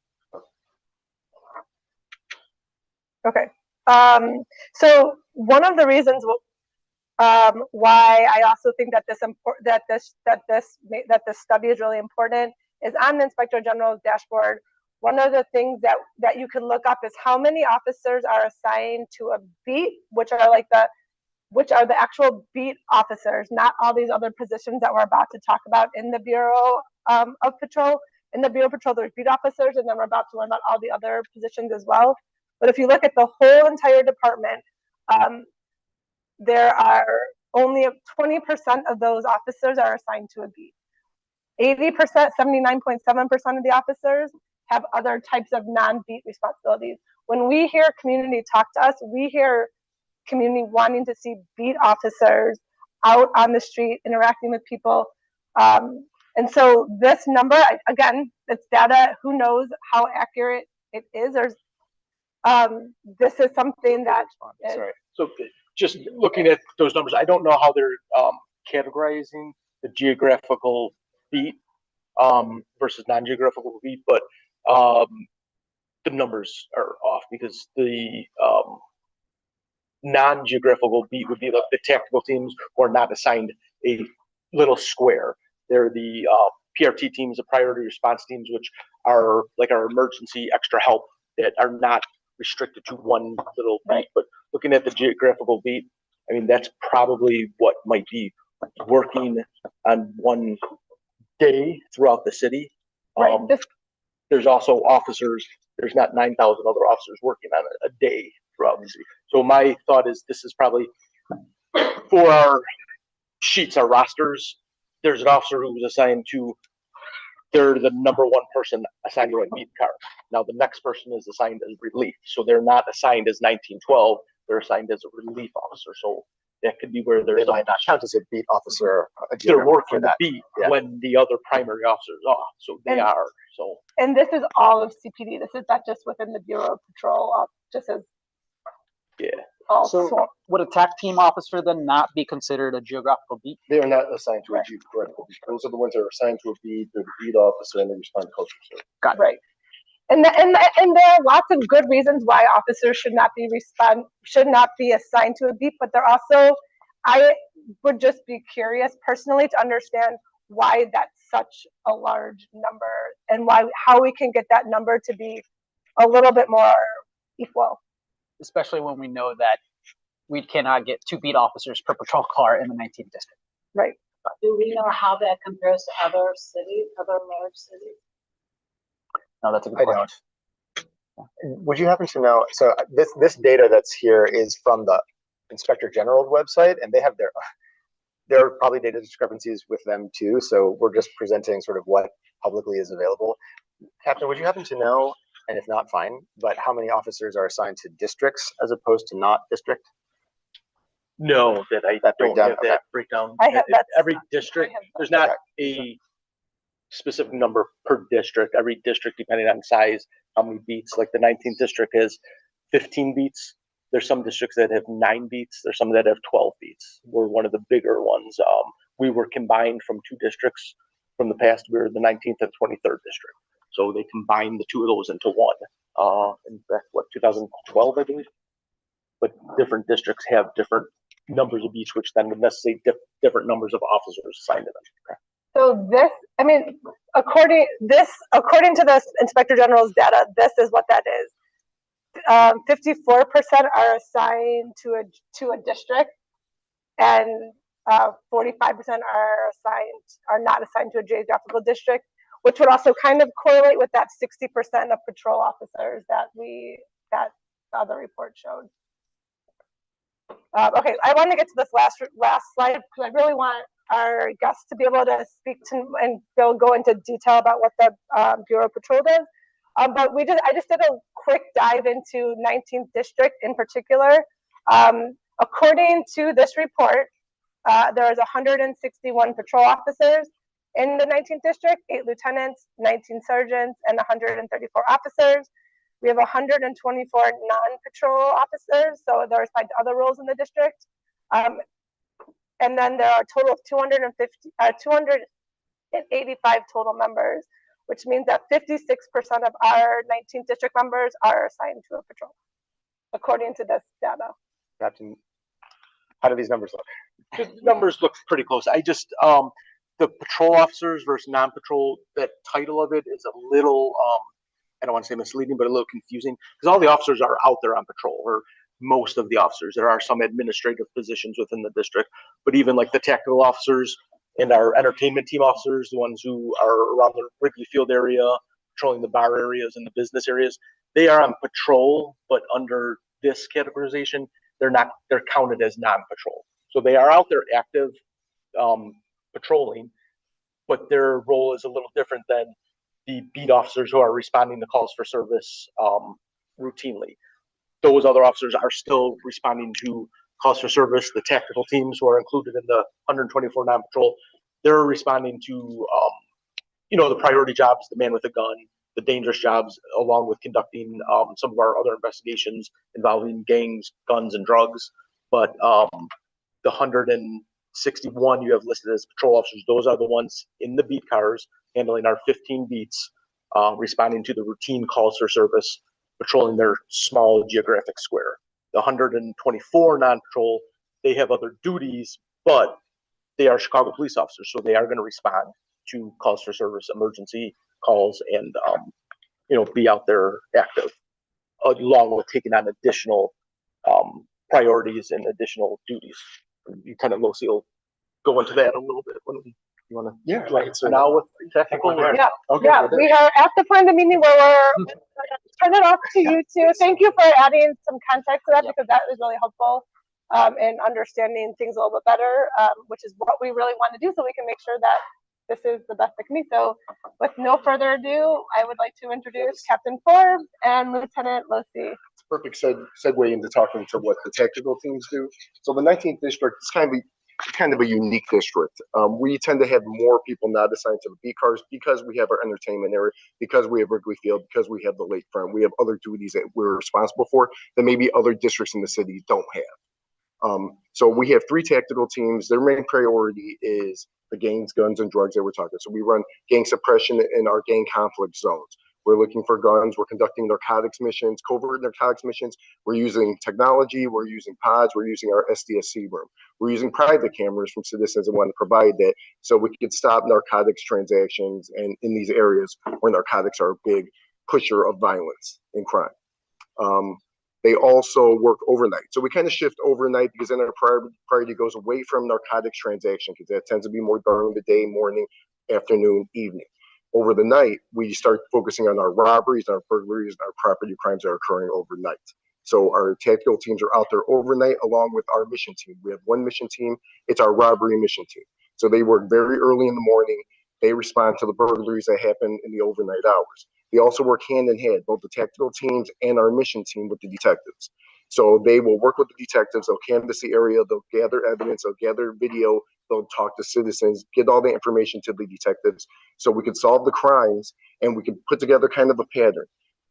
[SPEAKER 3] Okay. So one of the reasons why I also think that this study is really important is on the Inspector General's dashboard. One of the things that you can look up is how many officers are assigned to a beat, which are the actual beat officers, not all these other positions that we're about to talk about in the Bureau of Patrol. In the Bureau of Patrol, there's beat officers, and then we're about to learn about all the other positions as well. But if you look at the whole entire department, there are only 20% of those officers are assigned to a beat. 80%, 79.7% of the officers have other types of non-beat responsibilities. When we hear community talk to us, we hear community wanting to see beat officers out on the street interacting with people. And so this number, again, it's data. Who knows how accurate it is? This is something that.
[SPEAKER 8] Sorry. So just looking at those numbers, I don't know how they're categorizing the geographical beat versus non-geographical beat, but the numbers are off because the non-geographical beat would be the tactical teams who are not assigned a little square. They're the PRT teams, the priority response teams, which are like our emergency extra help that are not restricted to one little beat. But looking at the geographical beat, I mean, that's probably what might be working on one day throughout the city.
[SPEAKER 3] Right.
[SPEAKER 8] There's also officers. There's not 9,000 other officers working on a day throughout the city. So my thought is this is probably for our sheets, our rosters. There's an officer who was assigned to. They're the number one person assigned to a beat car. Now the next person is assigned as relief, so they're not assigned as 1912. they're assigned as a relief officer. So that could be where
[SPEAKER 4] They
[SPEAKER 8] there's
[SPEAKER 4] might not count as a beat officer.
[SPEAKER 8] they're working
[SPEAKER 4] for
[SPEAKER 8] the
[SPEAKER 4] that.
[SPEAKER 8] beat
[SPEAKER 4] Yeah.
[SPEAKER 8] when the other primary officers are. So they
[SPEAKER 3] And-
[SPEAKER 8] are. So
[SPEAKER 3] And this is all of CPD. This is not just within the Bureau of Patrol, just as
[SPEAKER 8] yeah.
[SPEAKER 3] all
[SPEAKER 5] So
[SPEAKER 3] sort.
[SPEAKER 5] would a TAC team officer then not be considered a geographical beat?
[SPEAKER 10] They are not assigned to a
[SPEAKER 3] Right.
[SPEAKER 10] geographical beat. Those are the ones that are assigned to a beat, they're the beat officer, and they respond to culture service.
[SPEAKER 5] Got it.
[SPEAKER 3] Right. And there are lots of good reasons why officers should not be assigned to a beat, but they're also, I would just be curious personally to understand why that's such a large number and how we can get that number to be a little bit more equal.
[SPEAKER 5] Especially when we know that we cannot get 2 beat officers per patrol car in the 19th district.
[SPEAKER 3] Right.
[SPEAKER 11] Do we know how that compares to other cities, other large cities?
[SPEAKER 5] No, that's a good
[SPEAKER 4] I
[SPEAKER 5] question.
[SPEAKER 4] don't. Would you happen to know? So this data that's here is from the Inspector General's website, and they have there are probably data discrepancies with them too. So we're just presenting sort of what publicly is available. Captain, would you happen to know? And if not, fine. But how many officers are assigned to districts as opposed to not district?
[SPEAKER 8] No, that I
[SPEAKER 4] That
[SPEAKER 8] don't
[SPEAKER 4] breakdown,
[SPEAKER 8] have
[SPEAKER 4] okay.
[SPEAKER 8] that breakdown.
[SPEAKER 3] I have that.
[SPEAKER 8] Every district,
[SPEAKER 3] I have that.
[SPEAKER 8] there's not
[SPEAKER 4] Okay.
[SPEAKER 8] a specific number per district. Every district, depending on size, how many beats. Like the 19th district has 15 beats. There's some districts that have 9 beats. There's some that have 12 beats. We're one of the bigger ones. We were combined from 2 districts from the past. We were the 19th and 23rd district. So they combined the 2 of those into one. In fact, 2012, I believe. But different districts have different numbers of beats, which then would necessitate different numbers of officers assigned to them.
[SPEAKER 3] So this, I mean, according to the Inspector General's data, this is what that is. 54% are assigned to a district, and 45% are not assigned to a geographical district, which would also kind of correlate with that 60% of patrol officers that the other report showed. Okay, I want to get to this last slide because I really want our guests to be able to speak to and go into detail about what the Bureau of Patrol does. But I just did a quick dive into 19th district in particular. According to this report, there is 161 patrol officers in the 19th district, 8 lieutenants, 19 sergeants, and 134 officers. We have 124 non-patrol officers, so they're assigned to other roles in the district. And then there are a total of 285 total members, which means that 56% of our 19th district members are assigned to a patrol, according to this data.
[SPEAKER 4] Captain, how do these numbers look?
[SPEAKER 8] The numbers look pretty close. I just, the patrol officers versus non-patrol, that title of it is a little, I don't want to say misleading, but a little confusing because all the officers are out there on patrol, or most of the officers. There are some administrative positions within the district, but even like the tactical officers and our entertainment team officers, the ones who are around the Wrigley Field area, patrolling the bar areas and the business areas, they are on patrol, but under this categorization, they're counted as non-patrol. So they are out there active patrolling, but their role is a little different than the beat officers who are responding to calls for service routinely. Those other officers are still responding to calls for service. The tactical teams who are included in the 124 non-patrol, they're responding to, the priority jobs, the man with a gun, the dangerous jobs, along with conducting some of our other investigations involving gangs, guns, and drugs. But the 161 you have listed as patrol officers, those are the ones in the beat cars handling our 15 beats, responding to the routine calls for service, patrolling their small geographic square. The 124 non-patrol, they have other duties, but they are Chicago police officers, so they are going to respond to calls for service, emergency calls, and be out there active, along with taking on additional priorities and additional duties. Lieutenant Losi will go into that a little bit when you want to.
[SPEAKER 10] Yeah.
[SPEAKER 8] So now with technical.
[SPEAKER 3] Yeah,
[SPEAKER 4] Okay,
[SPEAKER 3] yeah,
[SPEAKER 4] we're there.
[SPEAKER 3] we are at the point of the meeting where we're turn it off to you two. Thank you for adding some context to that because that was really helpful in understanding things a little bit better, which is what we really want to do so we can make sure that this is the best that can be. So with no further ado, I would like to introduce Captain Forbes and Lieutenant Losi.
[SPEAKER 10] perfect segue into talking to what the tactical teams do. So the 19th district is kind of a unique district. We tend to have more people not assigned to the B cars because we have our entertainment area, because we have Wrigley Field, because we have the lakefront. We have other duties that we're responsible for that maybe other districts in the city don't have. So we have 3 tactical teams. Their main priority is the gangs, guns, and drugs that we're talking. So we run gang suppression in our gang conflict zones. We're looking for guns. We're conducting narcotics missions, covert narcotics missions. We're using technology. We're using pods. We're using our SDSC room. We're using private cameras from citizens that want to provide that so we can stop narcotics transactions and in these areas where narcotics are a big pusher of violence and crime. They also work overnight. So we kind of shift overnight because then our priority goes away from narcotics transaction because that tends to be more during the day, morning, afternoon, evening. Over the night, we start focusing on our robberies, our burglaries, our property crimes that are occurring overnight. So our tactical teams are out there overnight along with our mission team. We have 1 mission team. It's our robbery mission team. So they work very early in the morning. They respond to the burglaries that happen in the overnight hours. They also work hand in hand, both the tactical teams and our mission team with the detectives. So they will work with the detectives. They'll canvass the area. They'll gather evidence. They'll gather video. They'll talk to citizens, get all the information to the detectives so we can solve the crimes and we can put together kind of a pattern.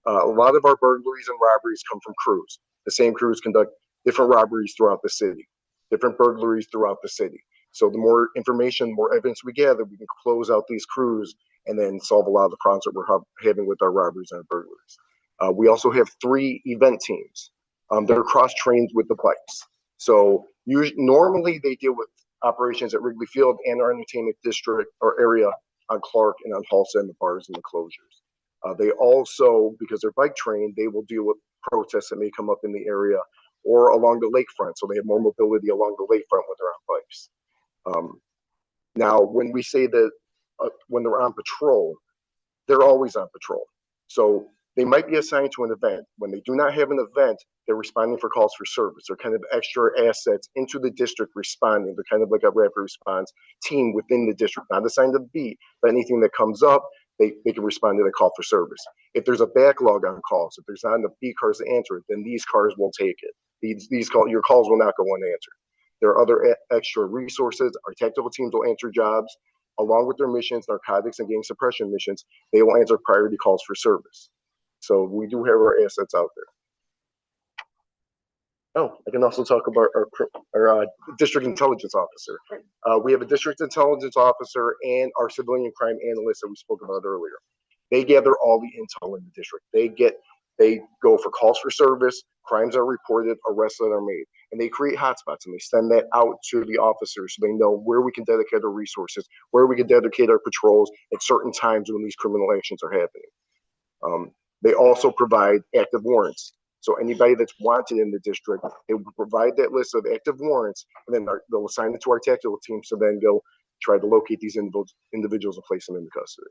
[SPEAKER 10] A lot of our burglaries and robberies come from crews. The same crews conduct different robberies throughout the city, different burglaries throughout the city. So the more information, more evidence we gather, we can close out these crews and then solve a lot of the problems that we're having with our robberies and our burglaries. We also have 3 event teams. They're cross-trained with the bikes. So normally they deal with operations at Wrigley Field and our entertainment district or area on Clark and on Halsted and the bars and the closures. They also, because they're bike trained, they will deal with protests that may come up in the area or along the lakefront. So they have more mobility along the lakefront when they're on bikes. Now, when we say that when they're on patrol, they're always on patrol. So they might be assigned to an event. When they do not have an event, they're responding for calls for service. They're kind of extra assets into the district responding. They're kind of like a rapid response team within the district, not assigned to beat, but anything that comes up, they can respond to the call for service. If there's a backlog on calls, if there's not enough B cars to answer it, then these cars will take it. Your calls will not go unanswered. There are other extra resources. Our tactical teams will answer jobs along with their missions, narcotics and gang suppression missions. They will answer priority calls for service. So we do have our assets out there. Oh, I can also talk about our district intelligence officer. We have a district intelligence officer and our civilian crime analyst that we spoke about earlier. They gather all the intel in the district. They go for calls for service, crimes are reported, arrests that are made, and they create hotspots and they send that out to the officers so they know where we can dedicate our resources, where we can dedicate our patrols at certain times when these criminal actions are happening. They also provide active warrants. So anybody that's wanted in the district, they will provide that list of active warrants, and then they'll assign it to our tactical team. So then go try to locate these individuals and place them into custody.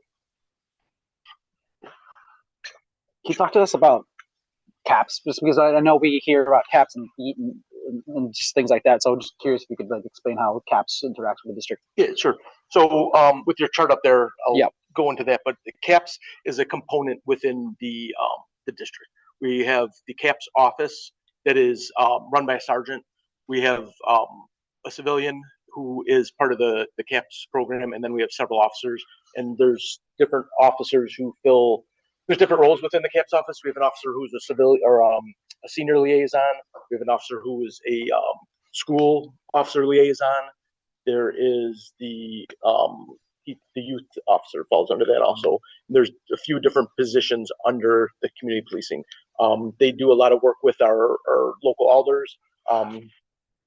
[SPEAKER 5] Can you talk to us about caps? Just because I know we hear about caps and beat and just things like that. So I'm just curious if you could explain how caps interacts with the district.
[SPEAKER 8] Yeah, sure. So with your chart up there, I'll go into that. But the CAPS is a component within the district. We have the CAPS office that is run by a sergeant. We have a civilian who is part of the CAPS program, and then we have several officers. And there's different officers who fill. There's different roles within the CAPS office. We have an officer who's a civilian or a senior liaison. We have an officer who is a school officer liaison. There is the youth officer falls under that also. There's a few different positions under the community policing. They do a lot of work with our local alders.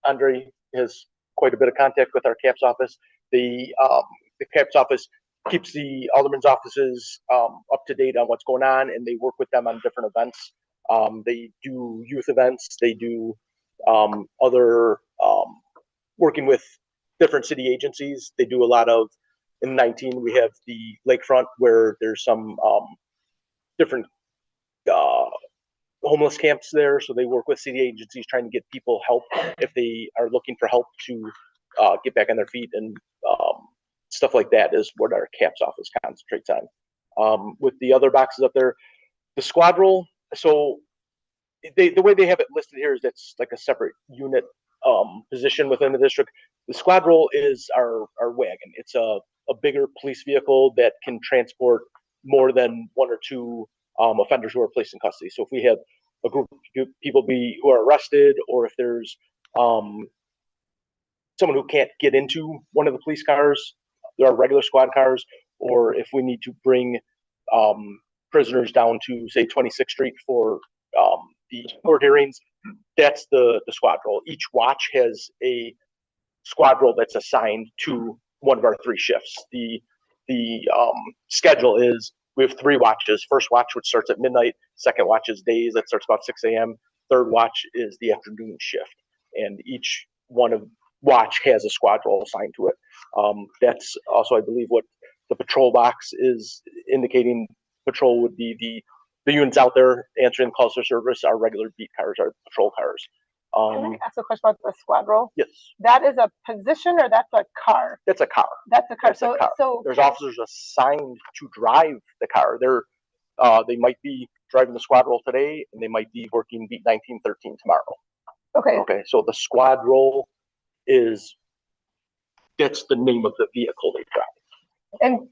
[SPEAKER 8] Andre has quite a bit of contact with our CAPS office. The CAPS office keeps the aldermen's offices up to date on what's going on, and they work with them on different events. They do youth events. They do other working with different city agencies. They do a lot of, in 19, we have the lakefront where there's some different homeless camps there. So they work with city agencies trying to get people help if they are looking for help to get back on their feet, and stuff like that is what our CAPS office concentrates on. With the other boxes up there, the squad role. So the way they have it listed here is that's like a separate unit position within the district. The squad role is our wagon. It's a bigger police vehicle that can transport more than one or two offenders who are placed in custody. So if we have a group of people who are arrested, or if there's someone who can't get into one of the police cars, there are regular squad cars, or if we need to bring prisoners down to, say, 26th Street for the court hearings, that's the squad role. Each watch has a squad role that's assigned to one of our 3 shifts. The schedule is we have 3 watches. First watch, which starts at midnight. Second watch is days, that starts about 6 a.m. Third watch is the afternoon shift, and each one of watch has a squad role assigned to it. That's also, I believe, what the patrol box is indicating. Patrol would be the units out there answering calls for service. Our regular beat cars are patrol cars.
[SPEAKER 3] Can I ask a question about the squad role?
[SPEAKER 8] Yes.
[SPEAKER 3] That is a position, or that's a car?
[SPEAKER 8] That's a car.
[SPEAKER 3] That's a car.
[SPEAKER 8] That's a car.
[SPEAKER 3] So
[SPEAKER 8] there's officers assigned to drive the car. They might be driving the squad role today, and they might be working beat 1913 tomorrow.
[SPEAKER 3] okay.
[SPEAKER 8] Okay. So the squad role that's the name of the vehicle they drive.
[SPEAKER 3] And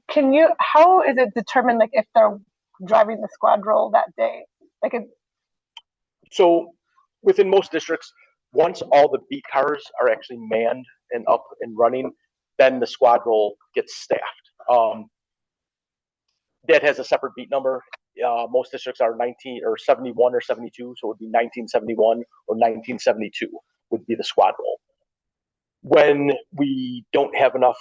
[SPEAKER 3] how is it determined, like, if they're driving the squad role that day? Like,
[SPEAKER 8] So within most districts, once all the beat cars are actually manned and up and running, then the squad role gets staffed. That has a separate beat number. Most districts are 19 or 71 or 72, so it would be 1971 or 1972 would be the squad role. When we don't have enough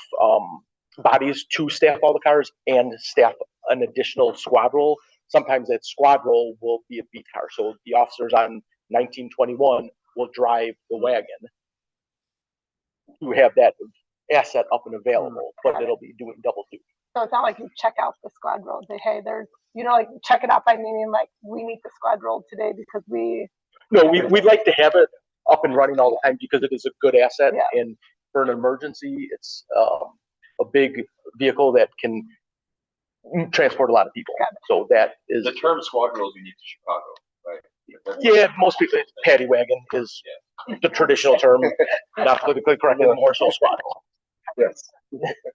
[SPEAKER 8] bodies to staff all the cars and staff an additional squad role, sometimes that squad role will be a beat car. So the officers on 1921 will drive the wagon to have that asset up and available, but it'll be doing double duty.
[SPEAKER 3] so it's not like you check out the squad role. Say, hey, there's, like, check it out by meaning, like, we need the squad role today because
[SPEAKER 8] No, we'd like to have it up and running all the time because it is a good asset.
[SPEAKER 3] Yeah.
[SPEAKER 8] And for an emergency, it's a big vehicle that can transport a lot of people. So that is
[SPEAKER 7] The term squad role is unique to Chicago, right?
[SPEAKER 8] yeah. Most people, paddy wagon is the traditional term, not politically correct anymore. So squad role.
[SPEAKER 10] Yes.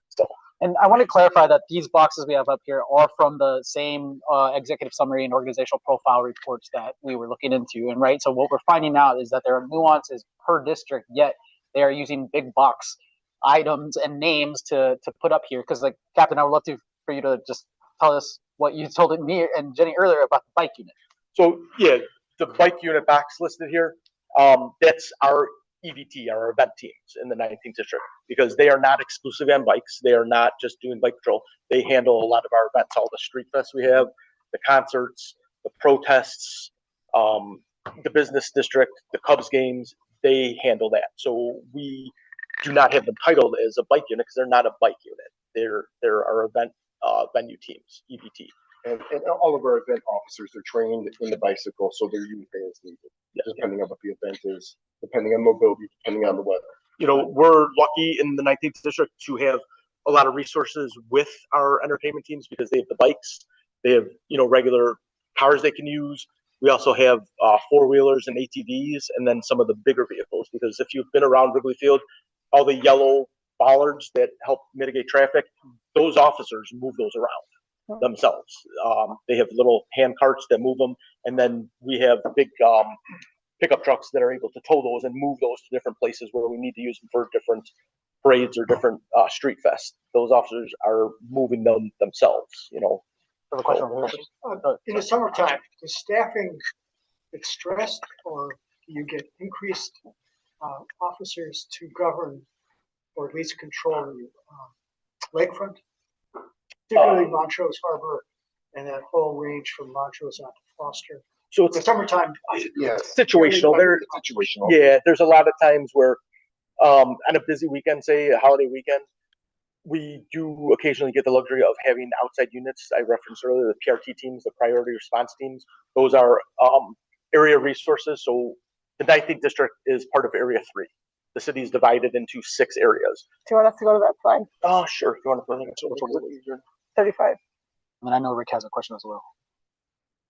[SPEAKER 8] So.
[SPEAKER 5] And I want to clarify that these boxes we have up here are from the same executive summary and organizational profile reports that we were looking into. And right, so what we're finding out is that there are nuances per district, yet they are using big box items and names to put up here. Because, like, Captain, I would love for you to just tell us what you told me and Jenny earlier about the bike unit.
[SPEAKER 8] So yeah, the bike unit box listed here, that's our EVT, our event teams in the 19th district, because they are not exclusively on bikes. They are not just doing bike patrol. They handle a lot of our events, all the street fests we have, the concerts, the protests, the business district, the Cubs games. They handle that. So we do not have them titled as a bike unit because they're not a bike unit. They're our event venue teams, EVT.
[SPEAKER 10] And all of our event officers are trained in the bicycle, so they're used as needed, depending on what the event is, depending on mobility, depending on the weather.
[SPEAKER 8] We're lucky in the 19th district to have a lot of resources with our entertainment teams because they have the bikes, they have, regular cars they can use. We also have 4-wheelers and ATVs, and then some of the bigger vehicles, because if you've been around Wrigley Field, all the yellow bollards that help mitigate traffic, those officers move those around themselves. They have little hand carts that move them, and then we have big pickup trucks that are able to tow those and move those to different places where we need to use them for different parades or different street fests. Those officers are moving them themselves.
[SPEAKER 5] I have a question over here.
[SPEAKER 12] In the summertime, does staffing get stressed, or do you get increased officers to govern or at least control the lakefront, particularly Montrose Harbor and that whole range from Montrose out to Foster?
[SPEAKER 8] So it's
[SPEAKER 12] the summertime.
[SPEAKER 8] Situational.
[SPEAKER 10] Situational.
[SPEAKER 8] Yeah, there's a lot of times where on a busy weekend, say a holiday weekend, we do occasionally get the luxury of having outside units. I referenced earlier the PRT teams, the priority response teams. Those are area resources. So the 19th district is part of Area 3. The city is divided into 6 areas.
[SPEAKER 3] Do you want us to go to that slide?
[SPEAKER 8] Oh, sure. If you want to put it in, which one is it?
[SPEAKER 3] 35.
[SPEAKER 5] And I know Rick has a question as well.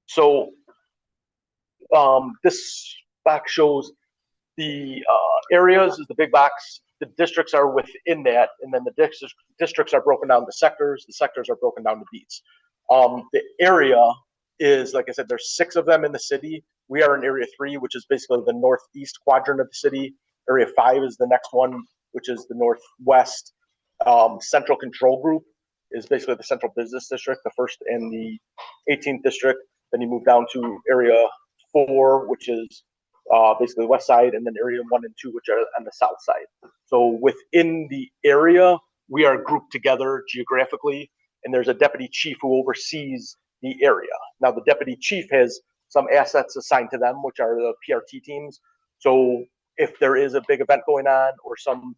[SPEAKER 8] So This box shows the areas is the big box. The districts are within that, and then the districts are broken down to sectors. The sectors are broken down to beats. The area is, like I said, there's 6 of them in the city. We are in area 3, which is basically the northeast quadrant of the city. Area 5 is the next one, which is the northwest. Central Control Group is basically the central business district, the 1st and the 18th district. Then you move down to area 4, which is basically the west side, and then area 1 and 2, which are on the south side. So within the area, we are grouped together geographically, and there's a deputy chief who oversees the area. Now, the deputy chief has some assets assigned to them, which are the PRT teams. So if there is a big event going on or some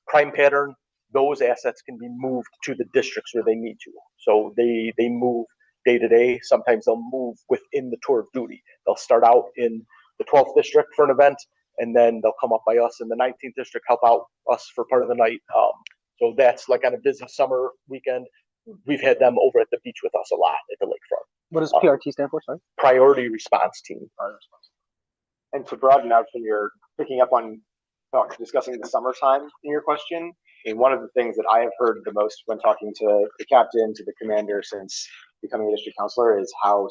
[SPEAKER 8] crime pattern, those assets can be moved to the districts where they need to. So they move day to day. Sometimes they'll move within the tour of duty. They'll start out in the 12th district for an event, and then they'll come up by us in the 19th district, help out us for part of the night. So that's like on a busy summer weekend. We've had them over at the beach with us a lot at the lakefront.
[SPEAKER 5] What does PRT stand for, sorry?
[SPEAKER 8] Priority Response Team.
[SPEAKER 4] And to broaden out from your picking up on discussing the summertime in your question, and one of the things that I have heard the most when talking to the captain, to the commander since becoming a district counselor is how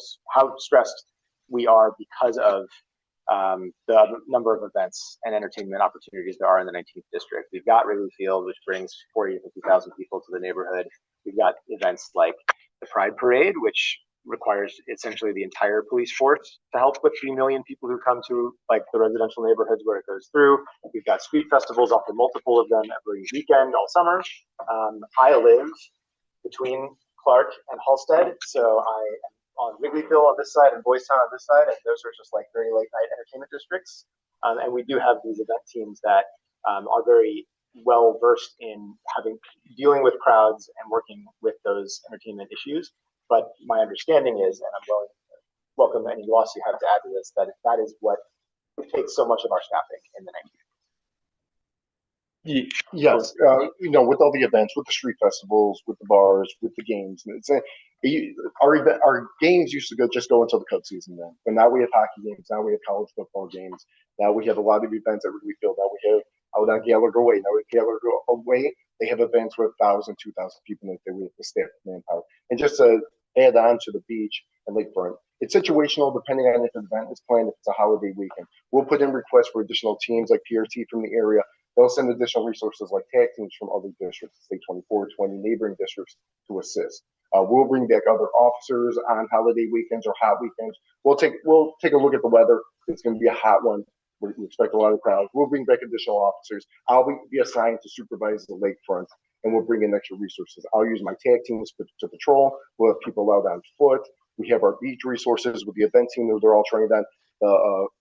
[SPEAKER 4] stressed we are because of the number of events and entertainment opportunities there are in the 19th district. We've got Wrigley Field, which brings 40 to 50,000 people to the neighborhood. We've got events like the Pride Parade, which requires essentially the entire police force to help with 3 million people who come to like the residential neighborhoods where it goes through. We've got street festivals, often multiple of them every weekend, all summer. I live between Clark and Halsted, so I am on Wrigleyville on this side and Boys Town on this side, and those are just like very late night entertainment districts. And we do have these event teams that are very well versed in dealing with crowds and working with those entertainment issues. But my understanding is, and I'm willing to welcome any loss you have to add to this, that is what takes so much of our staffing in the 19th.
[SPEAKER 10] Yes, with all the events, with the street festivals, with the bars, with the games, our games used to go until the Cub season then. But now we have hockey games, now we have college football games, now we have a lot of events at Wrigley Field, now we have out on Gallagher Way, now we have Gallagher Way, they have events with 1,000, 2,000 people in it, we have the staff manpower. And just to add on to the beach and lakefront, it's situational depending on if an event is planned, if it's a holiday weekend. We'll put in requests for additional teams like PRT from the area. They'll send additional resources like tag teams from other districts, say 24, 20 neighboring districts to assist. We'll bring back other officers on holiday weekends or hot weekends. We'll take a look at the weather. It's going to be a hot one. We expect a lot of crowds. We'll bring back additional officers. I'll be assigned to supervise the lakefront, and we'll bring in extra resources. I'll use my tag teams to patrol. We'll have people out on foot. We have our beach resources with the event team that they're all trained on.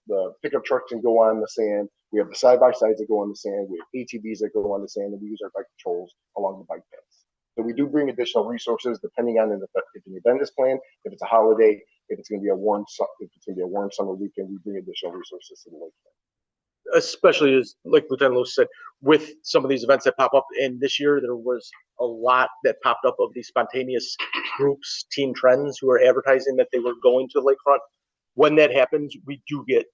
[SPEAKER 10] The pickup trucks can go on the sand. We have the side-by-sides that go on the sand. We have ATVs that go on the sand, and we use our bike patrols along the bike paths. So we do bring additional resources depending on if an event is planned, if it's a holiday, if it's going to be a warm summer weekend, we bring additional resources to the lake.
[SPEAKER 8] Especially as, like Lieutenant Lewis said, with some of these events that pop up, and this year there was a lot that popped up of these spontaneous groups, Teen Trends, who are advertising that they were going to the lakefront. When that happens, we do get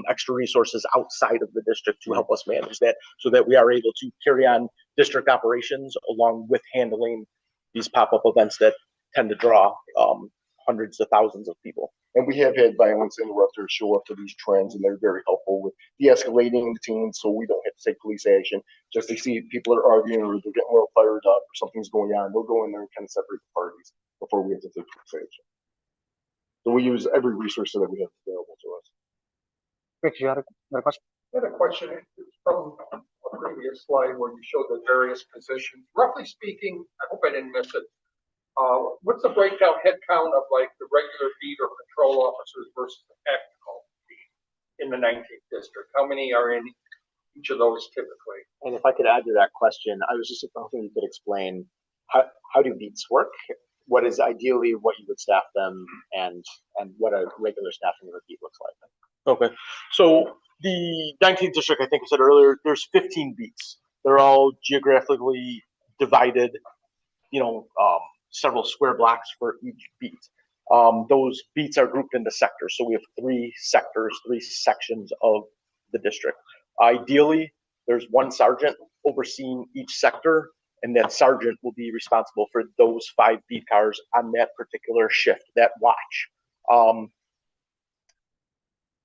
[SPEAKER 8] extra resources outside of the district to help us manage that, so that we are able to carry on district operations along with handling these pop-up events that tend to draw hundreds of thousands of people.
[SPEAKER 10] And we have had violence interrupters show up to these trends, and they're very helpful with de-escalating the teams, so we don't have to take police action. Just they see people are arguing or they're getting a little fired up or something's going on, they'll go in there and kind of separate the parties before we have to take police action. So we use every resource that we have available to us.
[SPEAKER 5] Rick, you had a question?
[SPEAKER 6] I had a question from a previous slide where you showed the various positions. Roughly speaking, I hope I didn't miss it. What's the breakdown head count of like the regular beat or patrol officers versus the tactical beat in the 19th district? How many are in each of those typically?
[SPEAKER 4] And if I could add to that question, I was just hoping you could explain how do beats work? What is ideally what you would staff them, and what a regular staffing of a beat looks like?
[SPEAKER 8] Okay, so the 19th district, I think I said earlier, there's 15 beats. They're all geographically divided, several square blocks for each beat. Those beats are grouped into sectors. So we have 3 sectors, 3 sections of the district. Ideally, there's one sergeant overseeing each sector, and that sergeant will be responsible for those 5 beat cars on that particular shift, that watch.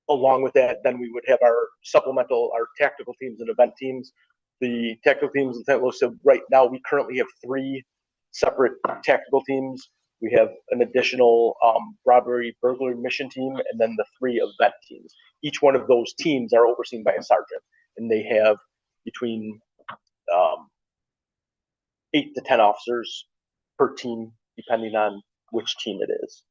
[SPEAKER 8] Along with that, then we would have our supplemental, our tactical teams and event teams. The tactical teams in St. Louis, so right now we currently have 3 separate tactical teams. We have an additional robbery burglary mission team, and then the 3 event teams. Each one of those teams are overseen by a sergeant, and they have between 8 to 10 officers per team, depending on which team it is.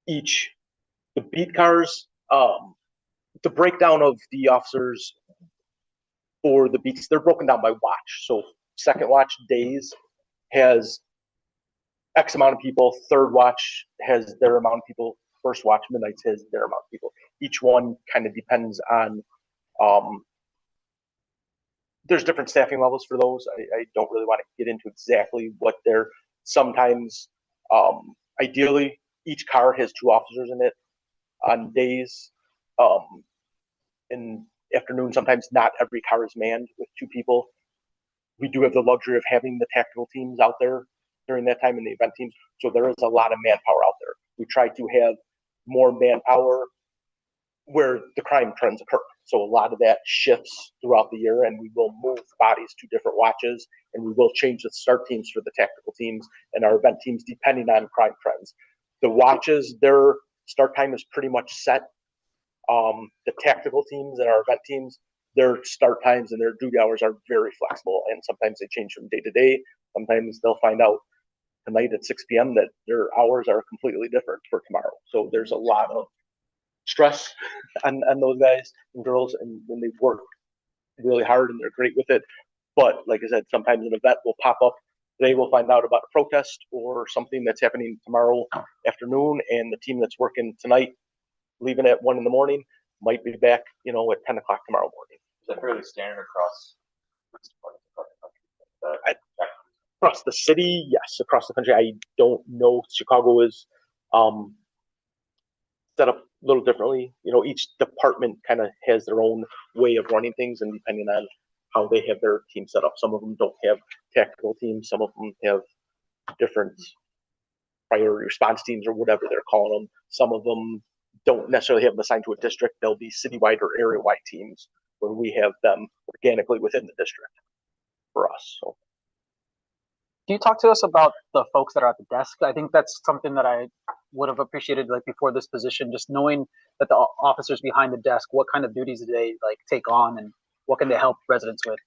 [SPEAKER 8] The beat cars, the breakdown of the officers for the beats, they're broken down by watch. So second watch days has X amount of people, third watch has their amount of people, first watch midnights has their amount of people. Each one kind of depends on, there's different staffing levels for those. I don't really want to get into exactly what they're, sometimes, ideally, each car has 2 officers in it on days. In afternoon, sometimes not every car is manned with 2 people. We do have the luxury of having the tactical teams out there during that time and the event teams. So there is a lot of manpower out there. We try to have more manpower where the crime trends occur. So a lot of that shifts throughout the year, and we will move bodies to different watches, and we will change the start teams for the tactical teams and our event teams depending on crime trends. The watches, their start time is pretty much set. The tactical teams and our event teams, their start times and their duty hours are very flexible, and sometimes they change from day to day. Sometimes they'll find out tonight at 6 p.m. that their hours are completely different for tomorrow. So there's a lot of stress on those guys and girls, and when they work really hard and they're great with it. But like I said, sometimes an event will pop up. Today we'll find out about a protest or something that's happening tomorrow afternoon, and the team that's working tonight, leaving at 1 in the morning, might be back, at 10 o'clock tomorrow morning.
[SPEAKER 7] Is that fairly standard across
[SPEAKER 8] Across the city? Yes, across the country. I don't know. Chicago is set up a little differently. Each department kind of has their own way of running things, and depending on how they have their team set up. Some of them don't have tactical teams. Some of them have different priority response teams or whatever they're calling them. Some of them don't necessarily have them assigned to a district. They'll be citywide or area-wide teams where we have them organically within the district for us. So.
[SPEAKER 5] Can you talk to us about the folks that are at the desk? I think that's something that I would have appreciated before this position, just knowing that the officers behind the desk, what kind of duties do they take on, and what can they help residents with?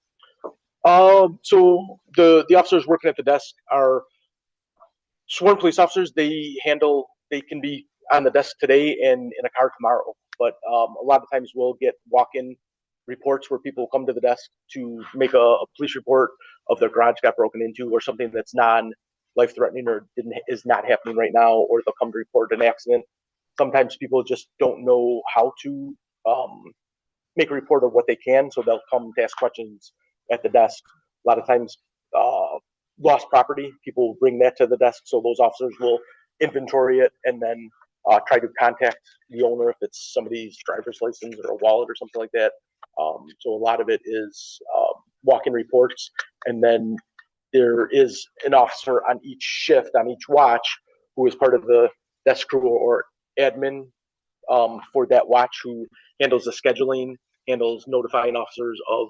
[SPEAKER 8] So the officers working at the desk are sworn police officers. They can be on the desk today and in a car tomorrow, but a lot of times we'll get walk-in reports where people come to the desk to make a police report of their garage got broken into or something that's non-life-threatening or is not happening right now, or they'll come to report an accident. Sometimes people just don't know how to make a report of what they can, so they'll come to ask questions at the desk. A lot of times, lost property, people will bring that to the desk, so those officers will inventory it and then try to contact the owner if it's somebody's driver's license or a wallet or something like that. So a lot of it is walk-in reports, and then there is an officer on each shift, on each watch, who is part of the desk crew or admin for that watch, who handles the scheduling, handles notifying officers of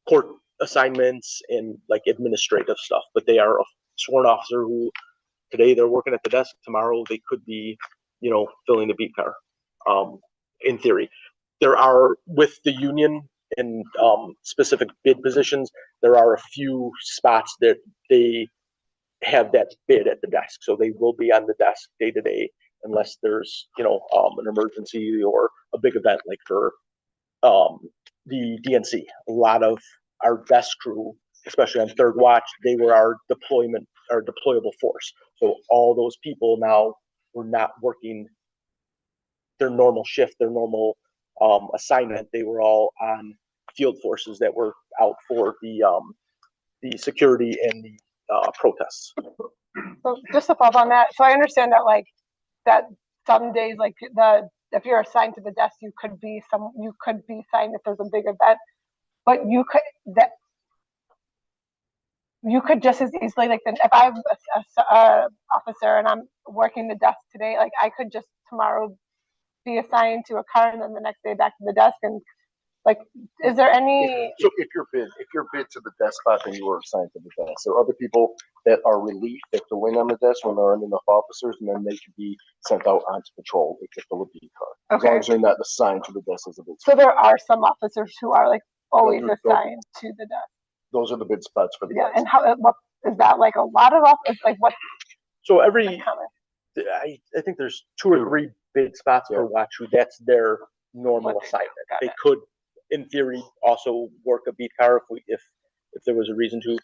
[SPEAKER 8] court assignments and administrative stuff. But they are a sworn officer who today they're working at the desk, tomorrow they could be, filling the beat car. In theory, there are, with the union and specific bid positions, there are a few spots that they have that bid at the desk, so they will be on the desk day to day unless there's an emergency or a big event like for the DNC. A lot of our desk crew, especially on third watch, they were our deployable force. So all those people now were not working their normal shift, their normal assignment. They were all on field forces that were out for the security and the protests.
[SPEAKER 3] So just to follow up on that, so I understand that that some days, like if you're assigned to the desk, you could be assigned if there's a big event, but you could just as easily, like, if I'm a officer and I'm working the desk today, like I could just tomorrow be assigned to a car and then the next day back to the desk. And like, is there any?
[SPEAKER 10] So if you're bid to the desk spot, then you are assigned to the desk. So other people that are relief that fill in on the desk when there aren't enough officers, and then they can be sent out onto patrol to fill a beat car. As long as they're not assigned to the desk as a bid.
[SPEAKER 3] So there are some officers who are like always assigned to the desk.
[SPEAKER 10] Those are the bid spots for the
[SPEAKER 3] Yeah,
[SPEAKER 10] desk.
[SPEAKER 3] and what is that, like a lot of officers? Like what?
[SPEAKER 8] So I think there's 2 or 3 bid spots per watch who that's their normal assignment. They could, in theory, also work a beat car if there was a reason to.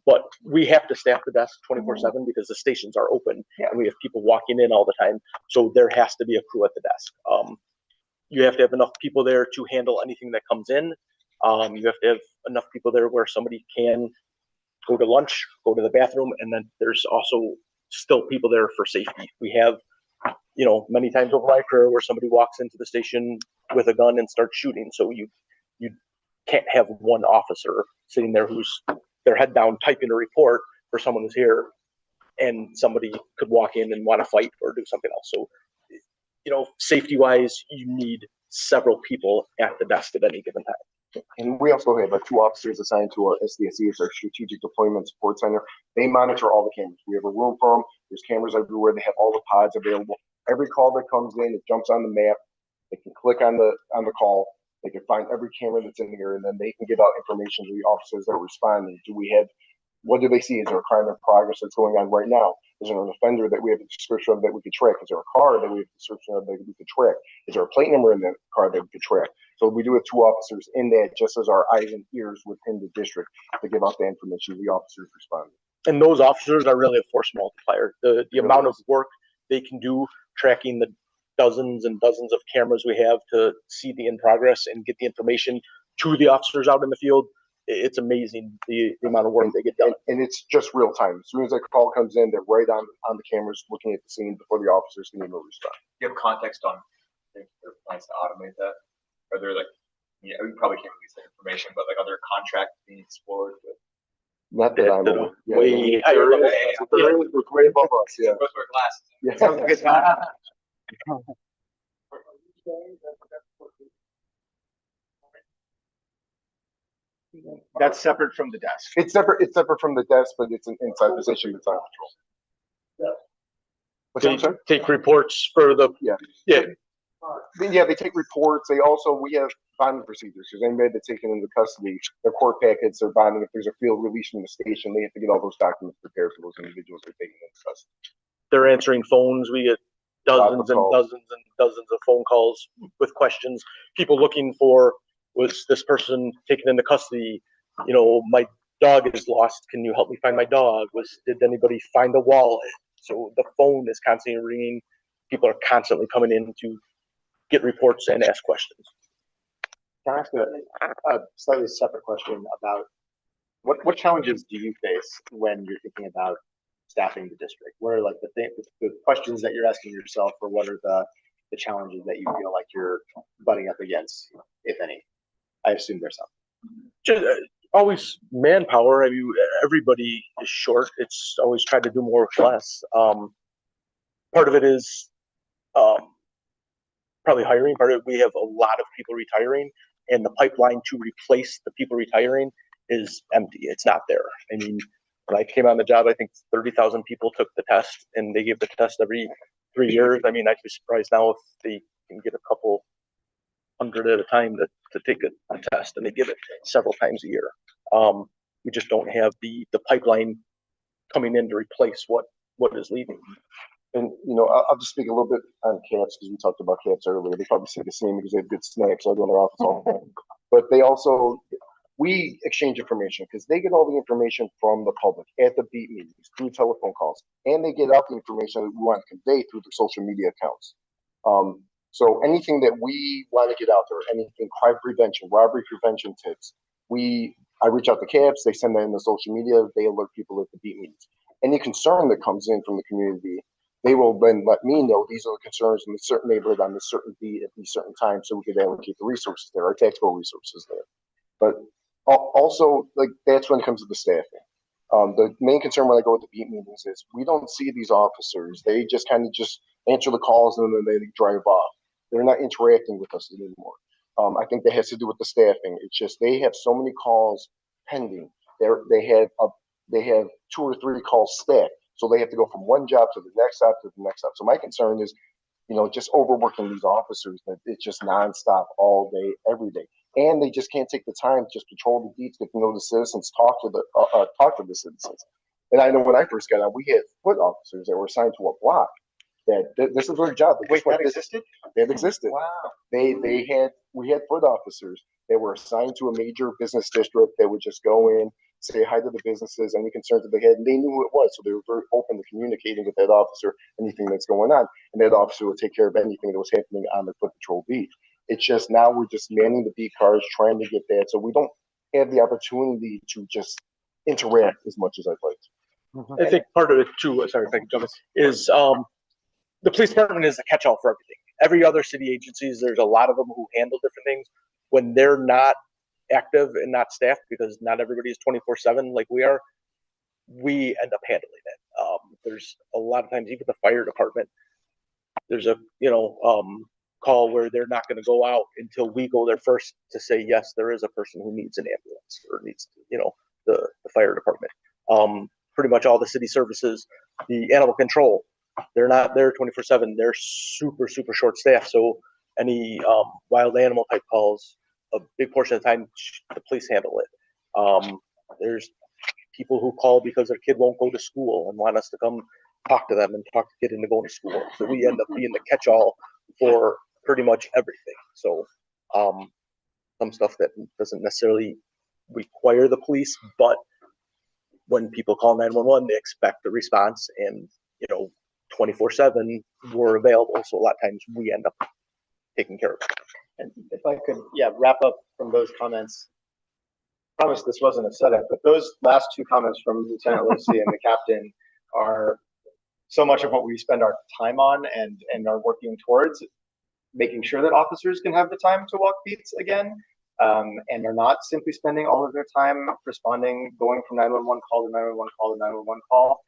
[SPEAKER 8] But we have to staff the desk 24/7 because the stations are open and we have people walking in all the time. So there has to be a crew at the desk. You have to have enough people there to handle anything that comes in. You have to have enough people there where somebody can go to lunch, go to the bathroom, and then there's also still people there for safety. We have, many times over my career where somebody walks into the station with a gun and starts shooting. So you can't have one officer sitting there who's their head down typing a report for someone who's here, and somebody could walk in and want to fight or do something else. So, safety wise, you need several people at the desk at any given time.
[SPEAKER 10] And we also have 2 officers assigned to our SDSE, it's our Strategic Deployment Support Center. They monitor all the cameras. We have a room for them. There's cameras everywhere. They have all the pods available. Every call that comes in, it jumps on the map. They can click on the call. They can find every camera that's in here, and then they can give out information to the officers that are responding. What do they see? Is there a crime in progress that's going on right now? Is there an offender that we have a description of that we could track? Is there a car that we have a description of that we could track? Is there a plate number in that car that we could track? So we do have 2 officers in that, just as our eyes and ears within the district to give out the information to the officers responding.
[SPEAKER 8] And those officers are really a force multiplier. The amount of work they can do tracking the dozens and dozens of cameras we have to see the in progress and get the information to the officers out in the field. It's amazing the amount of work they get done.
[SPEAKER 10] And it's just real time. As soon as that call comes in, they're right on the cameras looking at the scene before the officers can even respond.
[SPEAKER 7] Do you have context on if there are plans to automate that? Are there we probably can't release that information, but other contracts being explored with?
[SPEAKER 10] Not that I'm aware.
[SPEAKER 8] Way higher level.
[SPEAKER 10] We're way above us, yeah.
[SPEAKER 7] Both wear glasses.
[SPEAKER 10] Yeah.
[SPEAKER 7] Sounds like a good time.
[SPEAKER 4] That's separate from the desk.
[SPEAKER 10] It's separate from the desk, but it's an inside position that's on patrol. What's that, sir?
[SPEAKER 8] Take reports for the
[SPEAKER 10] Yeah, they take reports. We have bonding procedures because anybody that's taken into custody, their court packets, their bonding. If there's a field release from the station, they have to get all those documents prepared for those individuals that are taken into custody.
[SPEAKER 8] They're answering phones. We get dozens and dozens and dozens of phone calls with questions. People looking for, was this person taken into custody? My dog is lost. Can you help me find my dog? Did anybody find the wallet? So the phone is constantly ringing. People are constantly coming in to get reports and ask questions.
[SPEAKER 4] Can I ask a slightly separate question about what challenges do you face when you're thinking about staffing the district? What are the questions that you're asking yourself, or what are the challenges that you feel like you're butting up against, if any? I assume there's some.
[SPEAKER 8] Always manpower. I mean, everybody is short. It's always tried to do more with less. Part of it is probably hiring. Part of it, we have a lot of people retiring, and the pipeline to replace the people retiring is empty. It's not there. I mean, when I came on the job, I think 30,000 people took the test, and they give the test every 3 years. I mean, I'd be surprised now if they can get a couple hundred at a time to take a test, and they give it several times a year. We just don't have the pipeline coming in to replace what is leaving.
[SPEAKER 10] And I'll just speak a little bit on CAPS because we talked about CAPS earlier. They probably say the same because they have good snacks. I go in their office all the time. But we exchange information because they get all the information from the public at the beat meetings through telephone calls, and they get out the information that we want to convey through their social media accounts. So anything that we want to get out there, anything crime prevention, robbery prevention tips, I reach out to CAPS, they send that in the social media, they alert people at the beat meetings. Any concern that comes in from the community, they will then let me know these are the concerns in a certain neighborhood on a certain beat at these certain times, so we could allocate the resources there, our taxable resources there. But also, like, that's when it comes to the staffing. The main concern when I go with the beat meetings is we don't see these officers. They just kind of just answer the calls and then they drive off. They're not interacting with us anymore. I think that has to do with the staffing. It's just they have so many calls pending. They have 2 or 3 calls stacked, so they have to go from one job to the next job to the next job. So my concern is, just overworking these officers. That it's just nonstop all day, every day, and they just can't take the time to just patrol the beats, get to know the citizens, talk to the citizens. And I know when I first got on, we had foot officers that were assigned to a block. This is their job.
[SPEAKER 4] Wait, that existed?
[SPEAKER 10] That existed.
[SPEAKER 4] Wow.
[SPEAKER 10] We had foot officers that were assigned to a major business district that would just go in, say hi to the businesses, any concerns that they had, and they knew who it was. So they were very open to communicating with that officer, anything that's going on. And that officer would take care of anything that was happening on the foot patrol beat. It's just now we're just manning the beat cars, trying to get that. So we don't have the opportunity to just interact as much as I'd like to.
[SPEAKER 8] I think part of it too, sorry, thank you, Thomas, is the police department is a catch-all for everything. Every other city agencies, there's a lot of them who handle different things. When they're not active and not staffed, because not everybody is 24/7 like we are, we end up handling it. There's a lot of times, even the fire department, there's a call where they're not going to go out until we go there first to say, yes, there is a person who needs an ambulance or needs, the fire department. Pretty much all the city services, the animal control, they're not there 24/7. They're super, super short staffed. So any wild animal type calls, a big portion of the time, the police handle it. There's people who call because their kid won't go to school and want us to come talk to them and get into going to school. So we end up being the catch-all for pretty much everything. So some stuff that doesn't necessarily require the police, but when people call 911, they expect a response, and 24/7 we're available. So a lot of times we end up taking care of it.
[SPEAKER 4] And if I could, wrap up from those comments. I promise this wasn't a setup, but those last 2 comments from Lieutenant Lucy and the captain are so much of what we spend our time on and are working towards, making sure that officers can have the time to walk beats again, and are not simply spending all of their time responding, going from 911 call to 911 call to 911 call.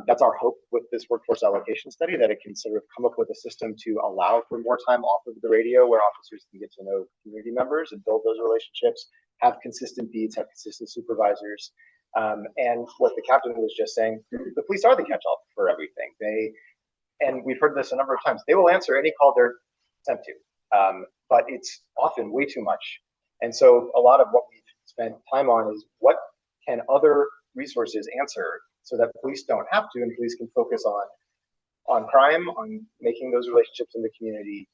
[SPEAKER 4] That's our hope with this workforce allocation study, that it can sort of come up with a system to allow for more time off of the radio where officers can get to know community members and build those relationships, have consistent beats, have consistent supervisors. And what the captain was just saying, the police are the catch-all for everything. And we've heard this a number of times, they will answer any call they're sent to, but it's often way too much. And so a lot of what we've spent time on is what can other resources answer so that police don't have to, and police can focus on crime, on making those relationships in the community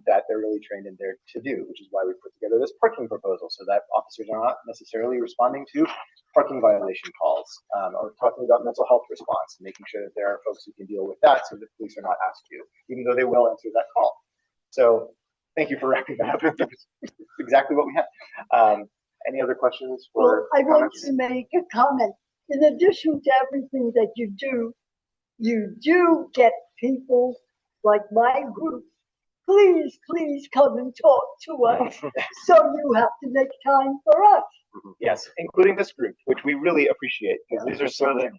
[SPEAKER 4] that they're really trained in there to do, which is why we put together this parking proposal, so that officers are not necessarily responding to parking violation calls, or talking about mental health response, and making sure that there are folks who can deal with that, so that police are not asked to, even though they will answer that call. So thank you for wrapping that up. That's exactly what we have. Any other questions?
[SPEAKER 13] Well, I want to make a comment. In addition to everything that you do get people like my group, please come and talk to us. So you have to make time for us.
[SPEAKER 4] Yes, including this group, which we really appreciate, because these are sort of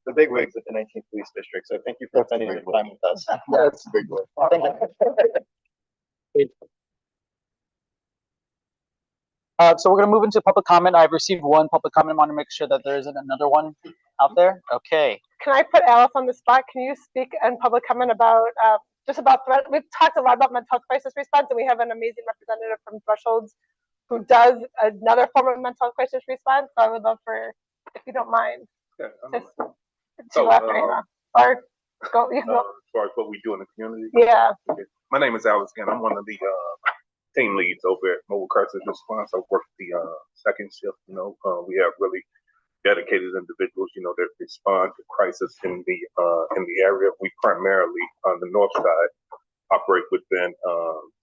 [SPEAKER 4] the big wigs at the 19th Police District. So thank you for spending your time with us.
[SPEAKER 10] That's a big one.
[SPEAKER 5] Thank you. So we're going to move into public comment. I've received 1 public comment. I want to make sure that there isn't another one out there. Okay.
[SPEAKER 3] Can I put Alice on the spot? Can you speak in public comment about just about we've talked a lot about mental health crisis response, and we have an amazing representative from Thresholds who does another form of mental health crisis response. So I would love for, if you don't mind,
[SPEAKER 14] yeah,
[SPEAKER 3] just to or go.
[SPEAKER 14] As far as what we do in the community.
[SPEAKER 3] Yeah.
[SPEAKER 14] Okay. My name is Alex, and I'm one of the team leads over at Mobile Crisis Response. I work the second shift. We have really dedicated individuals, that respond to crisis in the area. We primarily on the north side operate within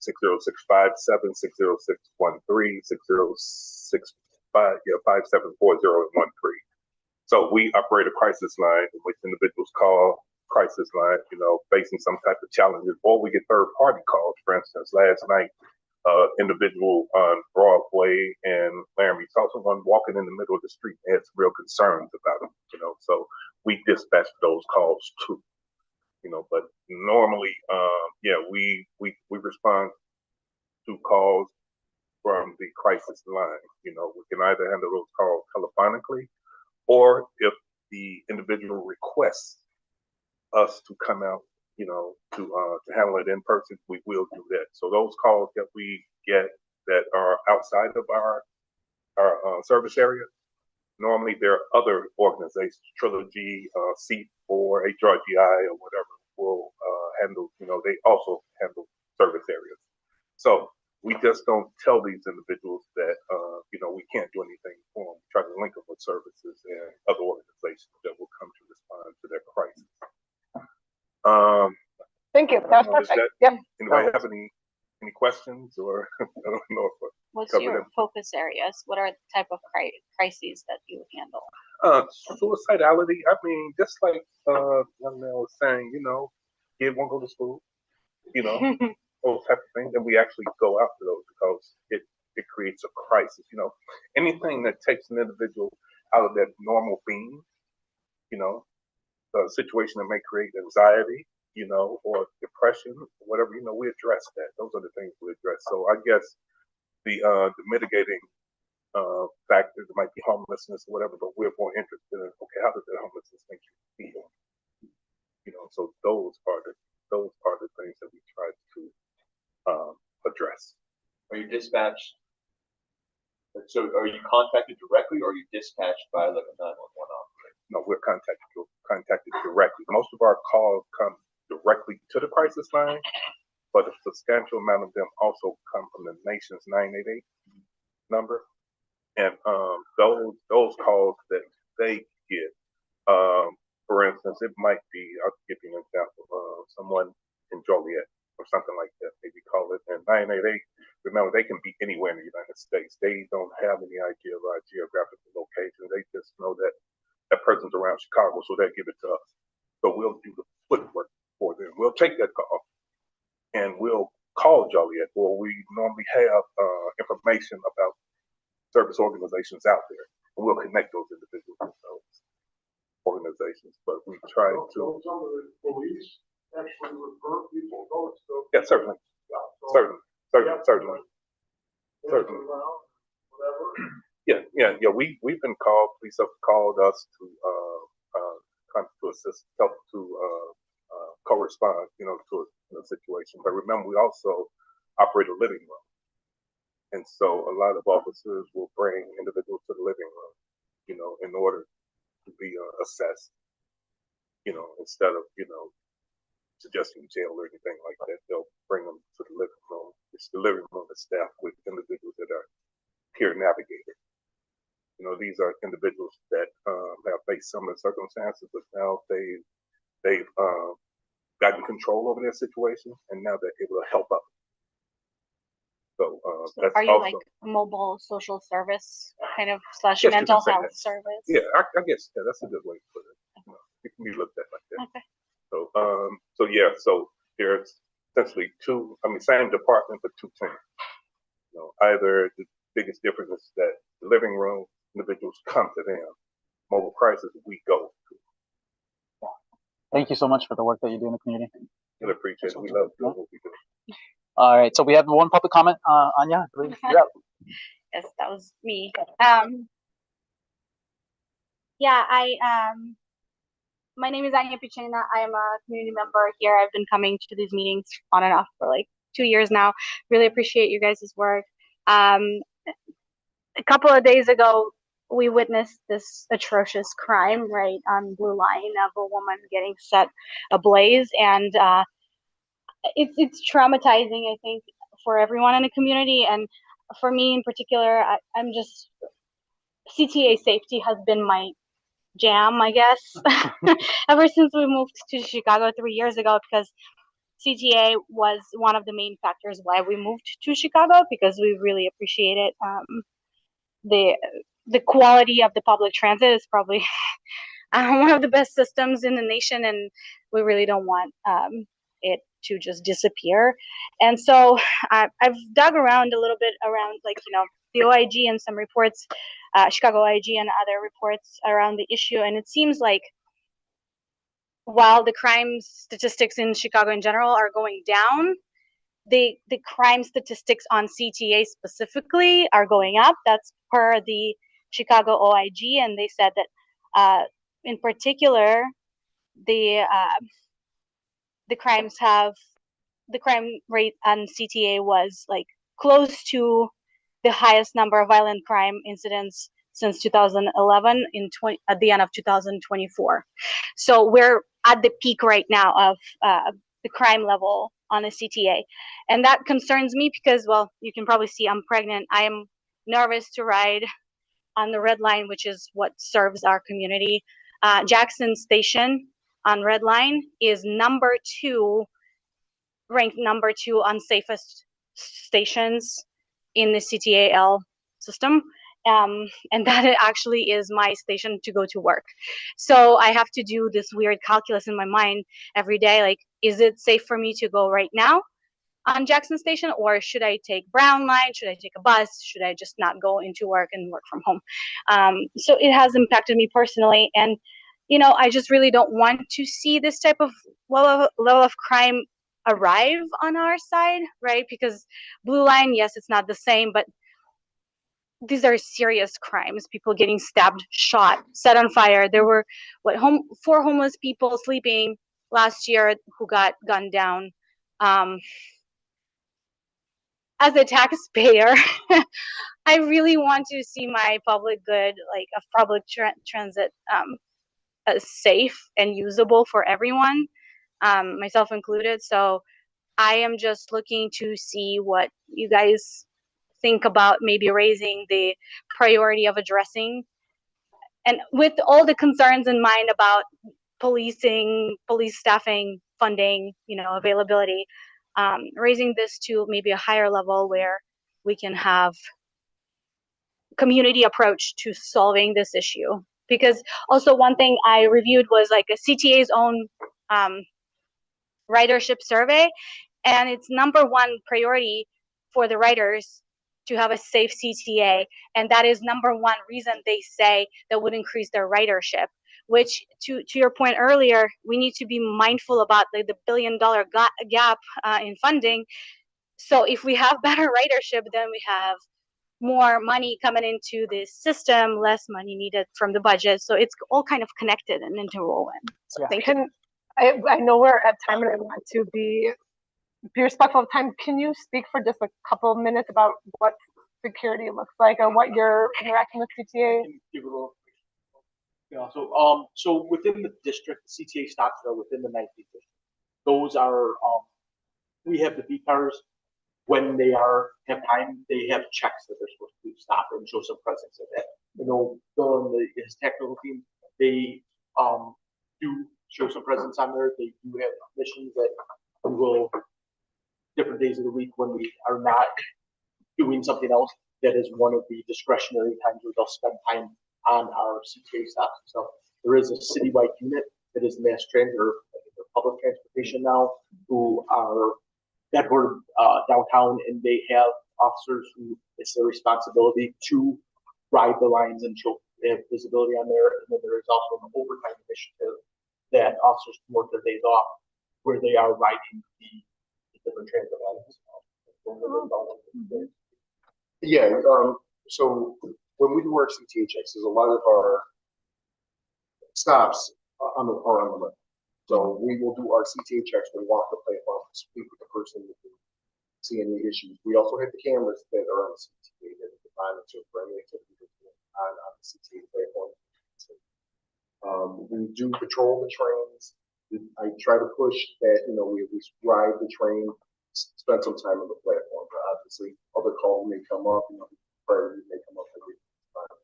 [SPEAKER 14] 60657, 60613, 6065740 and 13. So we operate a crisis line in which individuals call crisis line, you know, facing some type of challenges, or we get third party calls. For instance, last night, individual on Broadway and Laramie saw someone walking in the middle of the street and had some real concerns about them, you know, so we dispatch those calls too, you know, but normally, yeah, we respond to calls from the crisis line. You know, we can either handle those calls telephonically, or if the individual requests us to come out, you know, to handle it in person, we will do that. So those calls that we get that are outside of our service area, normally there are other organizations, Trilogy, C4, HRGI, or whatever, will handle, you know, they also handle service areas. So we just don't tell these individuals that, you know, we can't do anything for them. We try to link them with services and other organizations that will come to respond to their crisis.
[SPEAKER 3] Thank you. That's perfect. Yep.
[SPEAKER 14] Anybody have any questions, or I don't know if
[SPEAKER 2] What's your focus areas? What are the type of crises that you handle?
[SPEAKER 14] Suicidality. I mean, just like young man was saying, you know, kid won't go to school, you know, those type of things, and we actually go after those because it creates a crisis. You know, anything that takes an individual out of that normal being, you know, a situation that may create anxiety, you know, or depression, whatever, you know, we address that. Those are the things we address. So I guess the mitigating factors might be homelessness or whatever, but we're more interested in, okay, how does that homelessness make you feel? You know, so those are the things that we try to address.
[SPEAKER 7] Are you dispatched? So are you contacted directly, or are you dispatched by like a 911 operator?
[SPEAKER 14] No, we're contacted directly. Most of our calls come directly to the crisis line, but a substantial amount of them also come from the nation's 988 number. And those calls that they get, for instance, it might be, I'll give you an example, someone in Joliet or something like that, maybe call it, and 988, remember, they can be anywhere in the United States. They don't have any idea of our geographical location. They just know that that person's around Chicago, so they'll give it to us. So we'll do the footwork for them. We'll take that call and we'll call Joliet, or we normally have information about service organizations out there, and we'll connect those individuals with those organizations. But we try to.
[SPEAKER 9] Some of the police actually refer people to.
[SPEAKER 14] Yeah, certainly. Certainly. Yeah. We've been called. Police have called us to come to assist, help to correspond, you know, to a situation. But remember, we also operate a living room, and so a lot of officers will bring individuals to the living room, you know, in order to be assessed, you know, instead of, you know, suggesting jail or anything like that. They'll bring them to the living room. It's the living room that's staffed with individuals that are peer navigators. You know, these are individuals that have faced similar circumstances, but now they've gotten control over their situation, and now they're able to help out. So that's
[SPEAKER 2] are you
[SPEAKER 14] also,
[SPEAKER 2] like mobile social service kind of slash
[SPEAKER 14] yes,
[SPEAKER 2] mental health
[SPEAKER 14] that.
[SPEAKER 2] service?
[SPEAKER 14] Yeah, I guess that's a good way to put it. You know, it can be looked at like that.
[SPEAKER 2] Okay.
[SPEAKER 14] So there's essentially same department but two teams. You know, either the biggest difference is that the living room individuals come to them. Mobile crisis, we go to.
[SPEAKER 5] Thank you so much for the work that you do in the community.
[SPEAKER 14] Really appreciate it. We love doing what we do.
[SPEAKER 5] All right, so we have one public comment. Anya, please.
[SPEAKER 2] Yes, that was me. My name is Anya Pichena. I am a community member here. I've been coming to these meetings on and off for like 2 years now. Really appreciate you guys' work. A couple of days ago, we witnessed this atrocious crime, right, on Blue Line of a woman getting set ablaze, and it's traumatizing, I think, for everyone in the community, and for me in particular. I'm just, CTA safety has been my jam, I guess, ever since we moved to Chicago 3 years ago, because CTA was one of the main factors why we moved to Chicago, because we really appreciated the quality of the public transit is probably one of the best systems in the nation, and we really don't want it to just disappear. And so I've dug around a little bit around, like, the OIG and some reports, Chicago OIG and other reports around the issue, and it seems like while the crime statistics in Chicago in general are going down, the crime statistics on CTA specifically are going up. That's per the Chicago OIG, and they said that in particular the crime rate on CTA was like close to the highest number of violent crime incidents since 2011 at the end of 2024. So we're at the peak right now of the crime level on a CTA. And that concerns me because, well, you can probably see I'm pregnant. I am nervous to ride on the red line, which is what serves our community. Jackson Station on red line is ranked number 2 on safest stations in the CTAL system. And that actually is my station to go to work. So I have to do this weird calculus in my mind every day, like, is it safe for me to go right now on Jackson Station, or should I take Brown Line? Should I take a bus? Should I just not go into work and work from home? So it has impacted me personally, and I just really don't want to see this type of level of crime arrive on our side, right? Because Blue Line, yes, it's not the same, but these are serious crimes. People getting stabbed, shot, set on fire. There were 4 homeless people sleeping last year who got gunned down. As a taxpayer, I really want to see my public good, like a public transit, safe and usable for everyone, myself included. So I am just looking to see what you guys think about maybe raising the priority of addressing, and with all the concerns in mind about policing, police staffing, funding, availability, raising this to maybe a higher level where we can have community approach to solving this issue. Because also one thing I reviewed was like a CTA's own ridership survey, and it's number 1 priority for the riders to have a safe CTA, and that is number 1 reason they say that would increase their ridership. Which, to your point earlier, we need to be mindful about the $1 billion gap in funding. So if we have better ridership, then we have more money coming into the system, less money needed from the budget. So it's all kind of connected and interwoven. So thank you.
[SPEAKER 3] I know we're at time, and I want to be respectful of time. Can you speak for just a couple of minutes about what security looks like, or what you're interacting with CTA?
[SPEAKER 8] Yeah, so within the district, the CTA stops are within the 19th district. Those are, we have the beat cars. When they have time, they have checks that they're supposed to stop and show some presence of that. Bill and his technical team, they do show some presence on there. They do have missions that we will, different days of the week when we are not doing something else, that is one of the discretionary times where they'll spend time on our CTA stops. So there is a citywide unit that is mass transit or public transportation now, who are Bedford downtown, and they have officers who it's their responsibility to ride the lines and show they have visibility on there. And then there is also an overtime initiative that officers can work their days off, where they are riding the different transit lines.
[SPEAKER 10] Yeah, so when we do our CTA checks, there's a lot of our stops are on the limit. So we will do our CTA checks when we walk the platform, speak with the person if we see any issues. We also have the cameras that are on the CTA that we monitor for any activity on the CTA platform. We do patrol the trains. I try to push that, we at least ride the train, spend some time on the platform. But obviously, other calls may come up, priorities may come up every time.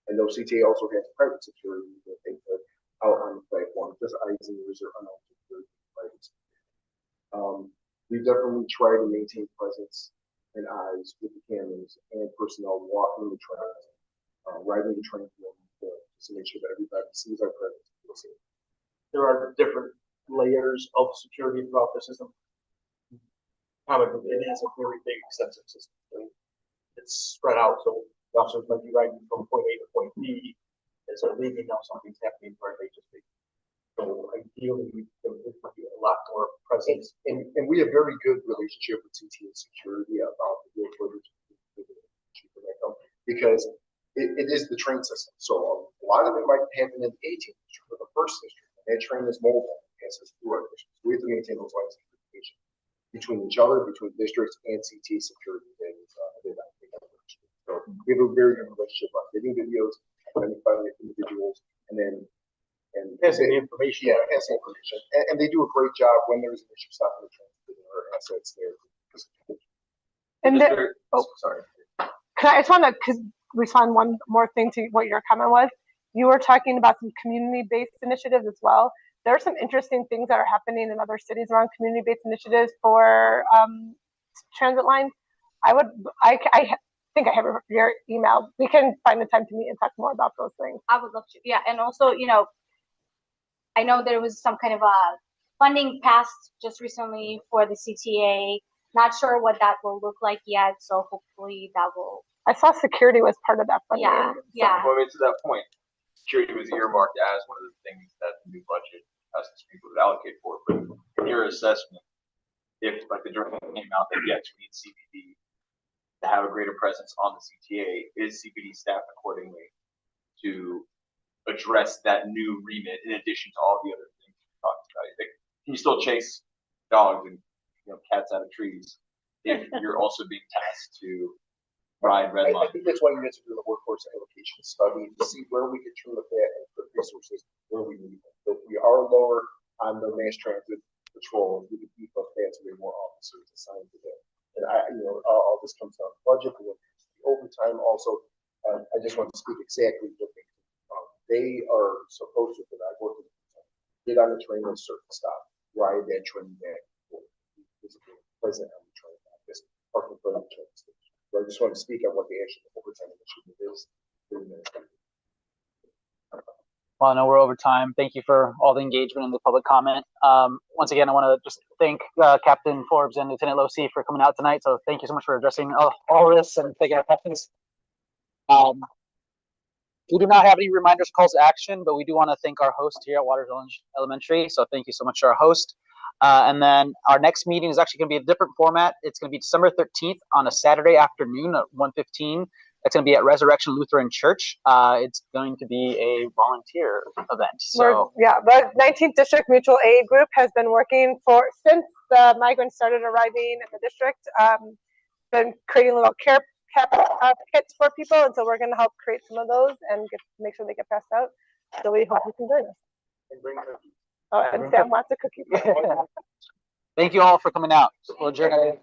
[SPEAKER 10] I know CTA also has private security that they put out on the platform, just IZers or unknown security. We definitely try to maintain presence and eyes with the cameras and personnel walking the trains, riding the train to make sure that everybody sees our presence.
[SPEAKER 8] same. There are different layers of security throughout the system. However, it is a very big, extensive system. It's spread out, so the officers might be riding from point A to point B. As they're leaving, now something's happening where they just leave. So ideally, there would be a lot more presence.
[SPEAKER 10] And we have very good relationship with CT and security about the real footage because it is the train system. So a lot of it might happen in the 18th district or the first district. And that train is mobile and passes through our district. So we have to maintain those lines of communication between each other, between districts and CT security. So we have a very good relationship on getting videos, identifying individuals, and then
[SPEAKER 8] passing the information.
[SPEAKER 10] Yeah, passing information. And they do a great job when there's an issue stopping the train, or assets there.
[SPEAKER 3] And
[SPEAKER 7] Sorry.
[SPEAKER 3] I just want to respond one more thing to what your comment was. You were talking about some community-based initiatives as well. There are some interesting things that are happening in other cities around community-based initiatives for transit lines. I think I have your email. We can find the time to meet and talk more about those things.
[SPEAKER 2] I would love to. Yeah, and also, I know there was some kind of a funding passed just recently for the CTA. Not sure what that will look like yet, so hopefully that will.
[SPEAKER 3] I saw security was part of that funding.
[SPEAKER 2] Yeah.
[SPEAKER 7] Well, I mean, to that point, security was earmarked as one of the things that the new budget has to speak would allocate for. But in your assessment, if like the directive came out that yes, we need CPD to have a greater presence on the CTA, is CPD staffed accordingly to address that new remit in addition to all the other things we talked about? Can you still chase dogs and cats out of trees if you're also being tasked to ride red line?
[SPEAKER 10] I think that's why you guys are doing a workforce allocation study to see where we can trim the fat and put resources where we need them. So if we are lower on the mass transit patrol, we can beef up that so we have more officers assigned to that. And all this comes down to budget, and the overtime also. I just want to speak exactly what they are supposed to do. I work with them. Get on the train at a certain stop, ride that train back, physically present on the train, not just parking for the train station. So I just want to speak on what the actual overtime initiative is.
[SPEAKER 5] Well, I know we're over time. Thank you for all the engagement and the public comment. Once again, I want to just thank Captain Forbes and Lieutenant Losi for coming out tonight. So thank you so much for addressing all this and taking our questions. We do not have any reminders, calls to action, but we do want to thank our host here at Waters Elementary. So thank you so much to our host. And then our next meeting is actually going to be a different format. It's going to be December 13th on a Saturday afternoon at 1:15. It's going to be at Resurrection Lutheran Church. It's going to be a volunteer event. So
[SPEAKER 3] the 19th District Mutual Aid Group has been working since the migrants started arriving in the district. Been creating little care kits for people, and so we're going to help create some of those and make sure they get passed out. So we hope you can join us.
[SPEAKER 10] And bring cookies.
[SPEAKER 3] Oh, and Sam wants a cookie.
[SPEAKER 5] Thank you all for coming out. We'll adjourn.